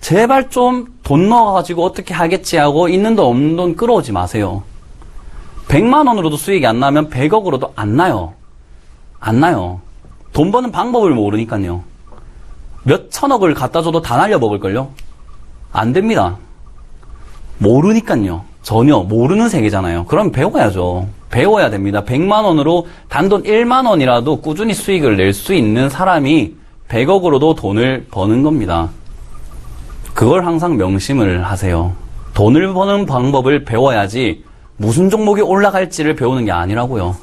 제발 좀 돈 넣어가지고 어떻게 하겠지 하고 있는 돈 없는 돈 끌어오지 마세요. 100만 원으로도 수익이 안 나면 100억으로도 안 나요. 안 나요. 돈 버는 방법을 모르니까요. 몇 천억을 갖다 줘도 다 날려먹을걸요? 안 됩니다. 모르니까요. 전혀 모르는 세계잖아요. 그럼 배워야죠. 배워야 됩니다. 100만 원으로 단돈 1만 원이라도 꾸준히 수익을 낼 수 있는 사람이 100억으로도 돈을 버는 겁니다. 그걸 항상 명심을 하세요. 돈을 버는 방법을 배워야지 무슨 종목이 올라갈지를 배우는 게 아니라고요.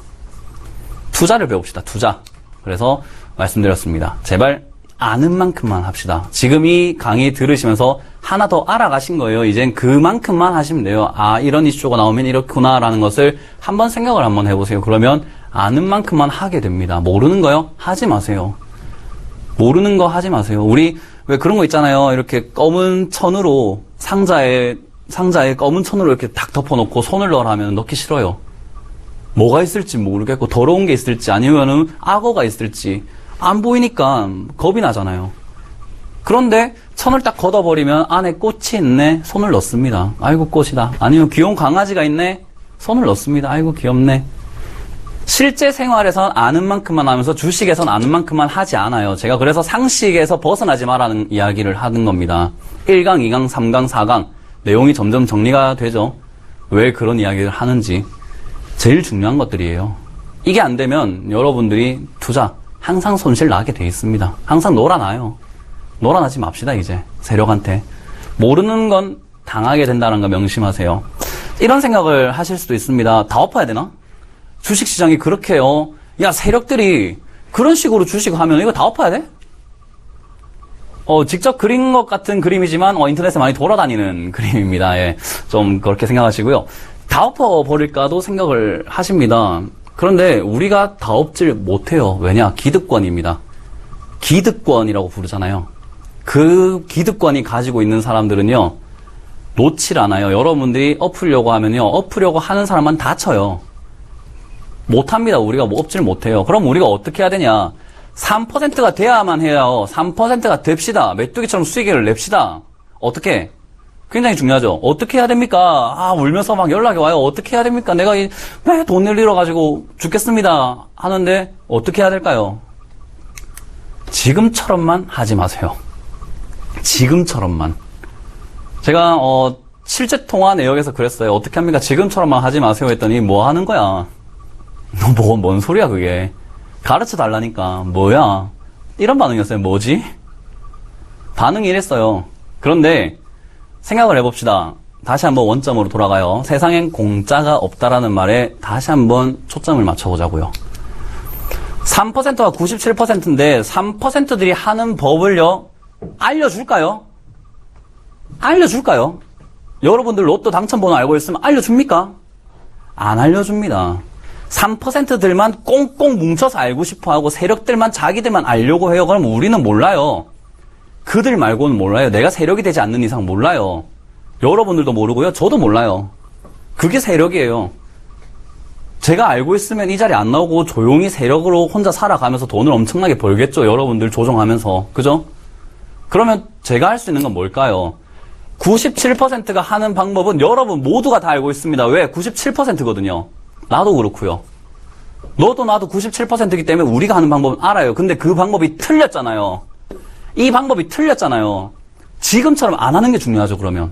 투자를 배웁시다. 투자. 그래서 말씀드렸습니다. 제발 아는 만큼만 합시다. 지금 이 강의 들으시면서 하나 더 알아가신 거예요. 이젠 그만큼만 하시면 돼요. 아, 이런 이슈가 나오면 이렇구나라는 것을 한번 생각을 한번 해보세요. 그러면 아는 만큼만 하게 됩니다. 모르는 거요? 하지 마세요. 모르는 거 하지 마세요. 우리 왜 그런 거 있잖아요. 이렇게 검은 천으로 상자에 검은 천으로 이렇게 딱 덮어놓고 손을 넣으라 하면 넣기 싫어요. 뭐가 있을지 모르겠고 더러운 게 있을지 아니면은 악어가 있을지 안 보이니까 겁이 나잖아요. 그런데 천을 딱 걷어버리면 안에 꽃이 있네. 손을 넣습니다. 아이고 꽃이다. 아니면 귀여운 강아지가 있네. 손을 넣습니다. 아이고 귀엽네. 실제 생활에선 아는 만큼만 하면서 주식에선 아는 만큼만 하지 않아요. 제가 그래서 상식에서 벗어나지 말라는 이야기를 하는 겁니다. 1강, 2강, 3강, 4강 내용이 점점 정리가 되죠. 왜 그런 이야기를 하는지 제일 중요한 것들이에요. 이게 안 되면 여러분들이 투자 항상 손실 나게 돼 있습니다. 항상 놀아나요. 놀아나지 맙시다 이제 세력한테. 모르는 건 당하게 된다는 거 명심하세요. 이런 생각을 하실 수도 있습니다. 다 엎어야 되나? 주식시장이 그렇게요. 야, 세력들이 그런 식으로 주식을 하면 이거 다 엎어야 돼? 직접 그린 것 같은 그림이지만, 인터넷에 많이 돌아다니는 그림입니다. 예. 좀 그렇게 생각하시고요. 다 엎어버릴까도 생각을 하십니다. 그런데 우리가 다 엎질 못해요. 왜냐? 기득권입니다. 기득권이라고 부르잖아요. 그 기득권이 가지고 있는 사람들은요, 놓질 않아요. 여러분들이 엎으려고 하면요, 엎으려고 하는 사람만 다쳐요. 못합니다. 우리가 뭐 엎질 못해요. 그럼 우리가 어떻게 해야 되냐? 3%가 돼야만 해요. 3%가 됩시다. 메뚜기처럼 수익을 냅시다. 어떻게? 굉장히 중요하죠. 어떻게 해야 됩니까? 울면서 막 연락이 와요. 어떻게 해야 됩니까? 내가 왜 돈을 잃어가지고 죽겠습니다. 하는데 어떻게 해야 될까요? 지금처럼만 하지 마세요. 지금처럼만. 제가 실제 통화 내역에서 그랬어요. 어떻게 합니까? 지금처럼만 하지 마세요 했더니 뭐 하는 거야? 뭔 소리야 그게. 가르쳐 달라니까. 뭐야? 이런 반응이었어요. 뭐지? 반응이 이랬어요. 그런데 생각을 해봅시다. 다시 한번 원점으로 돌아가요. 세상엔 공짜가 없다라는 말에 다시 한번 초점을 맞춰보자고요. 3%가 97%인데 3%들이 하는 법을요, 알려줄까요? 알려줄까요? 여러분들 로또 당첨번호 알고 있으면 알려줍니까? 안 알려줍니다. 3%들만 꽁꽁 뭉쳐서 알고 싶어하고 세력들만 자기들만 알려고 해요. 그럼 우리는 몰라요. 그들 말고는 몰라요. 내가 세력이 되지 않는 이상 몰라요. 여러분들도 모르고요. 저도 몰라요. 그게 세력이에요. 제가 알고 있으면 이 자리에 안 나오고 조용히 세력으로 혼자 살아가면서 돈을 엄청나게 벌겠죠. 여러분들 조종하면서. 그죠? 그러면 제가 할 수 있는 건 뭘까요? 97%가 하는 방법은 여러분 모두가 다 알고 있습니다. 왜? 97%거든요. 나도 그렇고요. 너도 나도 97%이기 때문에 우리가 하는 방법은 알아요. 근데 그 방법이 틀렸잖아요. 이 방법이 틀렸잖아요. 지금처럼 안 하는 게 중요하죠, 그러면.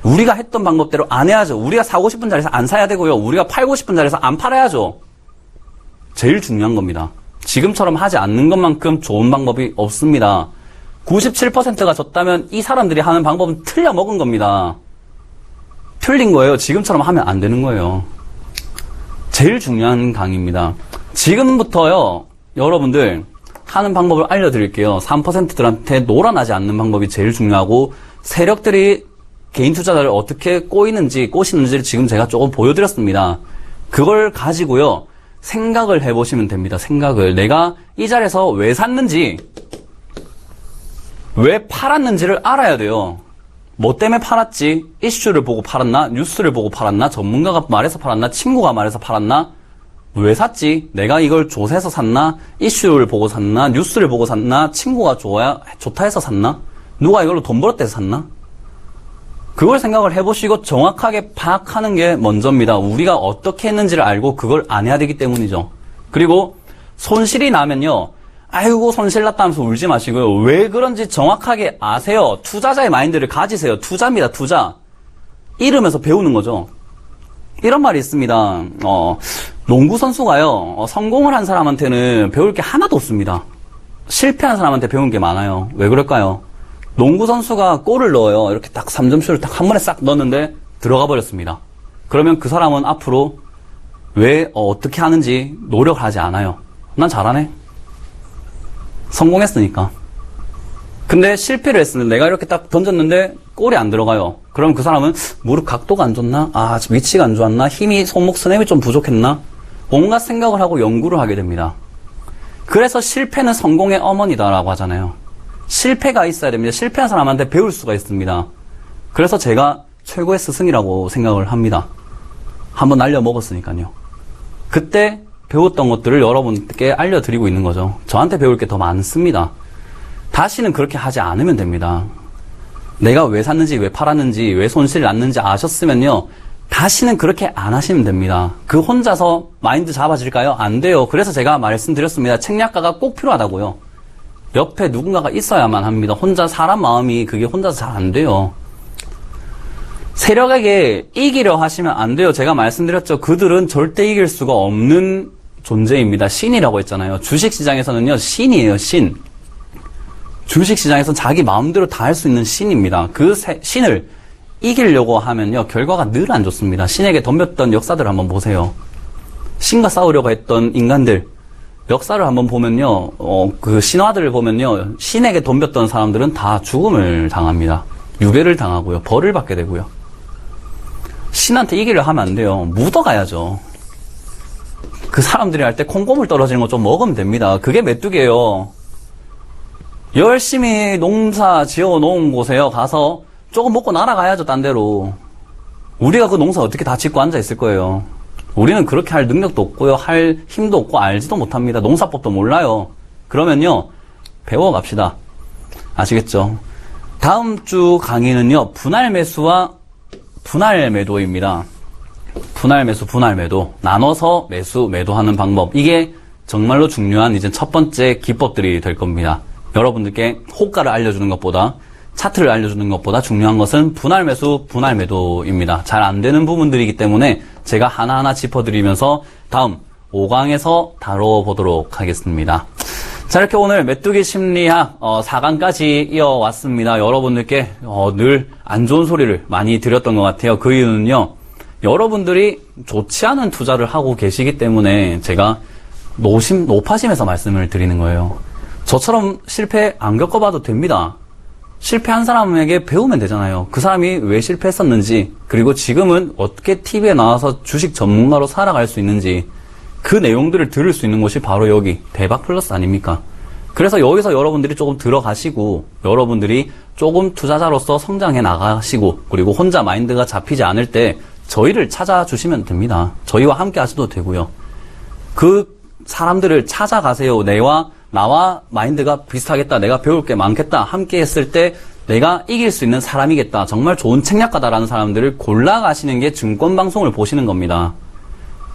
우리가 했던 방법대로 안 해야죠. 우리가 사고 싶은 자리에서 안 사야 되고요. 우리가 팔고 싶은 자리에서 안 팔아야죠. 제일 중요한 겁니다. 지금처럼 하지 않는 것만큼 좋은 방법이 없습니다. 97%가 졌다면 이 사람들이 하는 방법은 틀려 먹은 겁니다. 틀린 거예요. 지금처럼 하면 안 되는 거예요. 제일 중요한 강의입니다. 지금부터요, 여러분들 하는 방법을 알려드릴게요. 3%들한테 놀아나지 않는 방법이 제일 중요하고, 세력들이 개인 투자자를 어떻게 꼬시는지를 지금 제가 조금 보여드렸습니다. 그걸 가지고요, 생각을 해보시면 됩니다. 생각을. 내가 이 자리에서 왜 샀는지, 왜 팔았는지를 알아야 돼요. 뭐 때문에 팔았지? 이슈를 보고 팔았나? 뉴스를 보고 팔았나? 전문가가 말해서 팔았나? 친구가 말해서 팔았나? 왜 샀지? 내가 이걸 조사해서 샀나? 이슈를 보고 샀나? 뉴스를 보고 샀나? 친구가 좋다 해서 샀나? 누가 이걸로 돈 벌었다 해서 샀나? 그걸 생각을 해보시고 정확하게 파악하는 게 먼저입니다. 우리가 어떻게 했는지를 알고 그걸 안 해야 되기 때문이죠. 그리고 손실이 나면요, 아이고 손실 났다면서 울지 마시고요. 왜 그런지 정확하게 아세요. 투자자의 마인드를 가지세요. 투자입니다. 투자. 이러면서 배우는 거죠. 이런 말이 있습니다. 농구 선수가요, 성공을 한 사람한테는 배울 게 하나도 없습니다. 실패한 사람한테 배운 게 많아요. 왜 그럴까요? 농구 선수가 골을 넣어요. 이렇게 딱 3점슛을 딱 한 번에 싹 넣었는데 들어가 버렸습니다. 그러면 그 사람은 앞으로 왜 어떻게 하는지 노력을 하지 않아요. 난 잘하네. 성공했으니까. 근데 실패를 했으면 내가 이렇게 딱 던졌는데 골이 안 들어가요. 그럼 그 사람은 무릎 각도가 안 좋나? 위치가 안 좋았나? 힘이, 손목 스냅이 좀 부족했나? 온갖 생각을 하고 연구를 하게 됩니다. 그래서 실패는 성공의 어머니다라고 하잖아요. 실패가 있어야 됩니다. 실패한 사람한테 배울 수가 있습니다. 그래서 제가 최고의 스승이라고 생각을 합니다. 한번 날려먹었으니까요. 그때 배웠던 것들을 여러분께 알려드리고 있는 거죠. 저한테 배울 게 더 많습니다. 다시는 그렇게 하지 않으면 됩니다. 내가 왜 샀는지, 왜 팔았는지, 왜 손실이 났는지 아셨으면요, 다시는 그렇게 안 하시면 됩니다. 그 혼자서 마인드 잡아질까요? 안 돼요. 그래서 제가 말씀드렸습니다. 책략가가 꼭 필요하다고요. 옆에 누군가가 있어야만 합니다. 혼자 사람 마음이 그게 혼자서 잘 안 돼요. 세력에게 이기려 하시면 안 돼요. 제가 말씀드렸죠. 그들은 절대 이길 수가 없는 존재입니다. 신이라고 했잖아요. 주식시장에서는요, 신이에요, 신. 주식시장에서는 자기 마음대로 다 할 수 있는 신입니다. 그 신을 이기려고 하면요, 결과가 늘 안 좋습니다. 신에게 덤볐던 역사들을 한번 보세요. 신과 싸우려고 했던 인간들, 역사를 한번 보면요, 그 신화들을 보면요, 신에게 덤볐던 사람들은 다 죽음을 당합니다. 유배를 당하고요, 벌을 받게 되고요. 신한테 이기려 하면 안 돼요. 묻어가야죠. 그 사람들이 할 때 콩고물 떨어지는 거 좀 먹으면 됩니다. 그게 메뚜기예요. 열심히 농사 지어 놓은 곳에요, 가서 조금 먹고 날아가야죠, 딴 데로. 우리가 그 농사 어떻게 다 짓고 앉아 있을 거예요. 우리는 그렇게 할 능력도 없고요, 할 힘도 없고, 알지도 못합니다. 농사법도 몰라요. 그러면요, 배워갑시다. 아시겠죠? 다음 주 강의는요, 분할 매수와 분할 매도입니다. 분할 매수, 분할 매도. 나눠서 매수, 매도하는 방법. 이게 정말로 중요한 이제 첫 번째 기법들이 될 겁니다. 여러분들께 호가를 알려주는 것보다, 차트를 알려주는 것보다 중요한 것은 분할 매수, 분할 매도입니다. 잘 안 되는 부분들이기 때문에 제가 하나하나 짚어드리면서 다음 5강에서 다뤄보도록 하겠습니다. 자, 이렇게 오늘 메뚜기 심리학 4강까지 이어왔습니다. 여러분들께 늘 안 좋은 소리를 많이 드렸던 것 같아요. 그 이유는요, 여러분들이 좋지 않은 투자를 하고 계시기 때문에 제가 노파심에서 말씀을 드리는 거예요. 저처럼 실패 안 겪어봐도 됩니다. 실패한 사람에게 배우면 되잖아요. 그 사람이 왜 실패했었는지, 그리고 지금은 어떻게 TV에 나와서 주식 전문가로 살아갈 수 있는지, 그 내용들을 들을 수 있는 곳이 바로 여기 대박 플러스 아닙니까? 그래서 여기서 여러분들이 조금 들어가시고, 여러분들이 조금 투자자로서 성장해 나가시고, 그리고 혼자 마인드가 잡히지 않을 때 저희를 찾아주시면 됩니다. 저희와 함께 하셔도 되고요. 그 사람들을 찾아가세요. 나와 마인드가 비슷하겠다, 내가 배울 게 많겠다, 함께 했을 때 내가 이길 수 있는 사람이겠다, 정말 좋은 책략가다라는 사람들을 골라가시는 게 증권방송을 보시는 겁니다.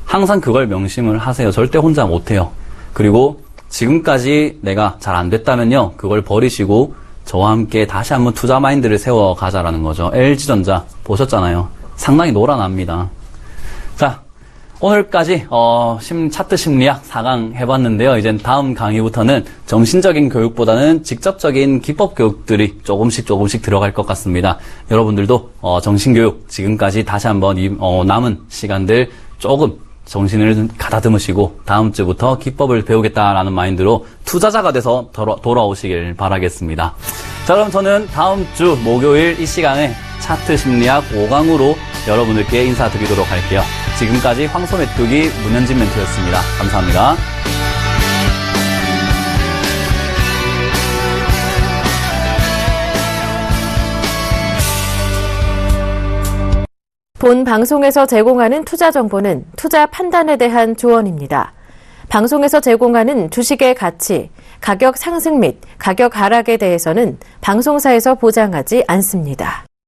항상 그걸 명심을 하세요. 절대 혼자 못해요. 그리고 지금까지 내가 잘 안 됐다면요, 그걸 버리시고 저와 함께 다시 한번 투자 마인드를 세워가자라는 거죠. LG전자 보셨잖아요. 상당히 노란합니다. 자, 오늘까지 차트 심리학 4강 해봤는데요. 이제 다음 강의부터는 정신적인 교육보다는 직접적인 기법 교육들이 조금씩 들어갈 것 같습니다. 여러분들도 정신교육 지금까지 다시 한번 남은 시간들 조금 정신을 가다듬으시고 다음 주부터 기법을 배우겠다라는 마인드로 투자자가 돼서 돌아오시길 바라겠습니다. 자, 그럼 저는 다음 주 목요일 이 시간에 차트 심리학 5강으로 여러분들께 인사드리도록 할게요. 지금까지 황소메뚜기 문현진 멘토였습니다. 감사합니다. 본 방송에서 제공하는 투자 정보는 투자 판단에 대한 조언입니다. 방송에서 제공하는 주식의 가치, 가격 상승 및 가격 하락에 대해서는 방송사에서 보장하지 않습니다.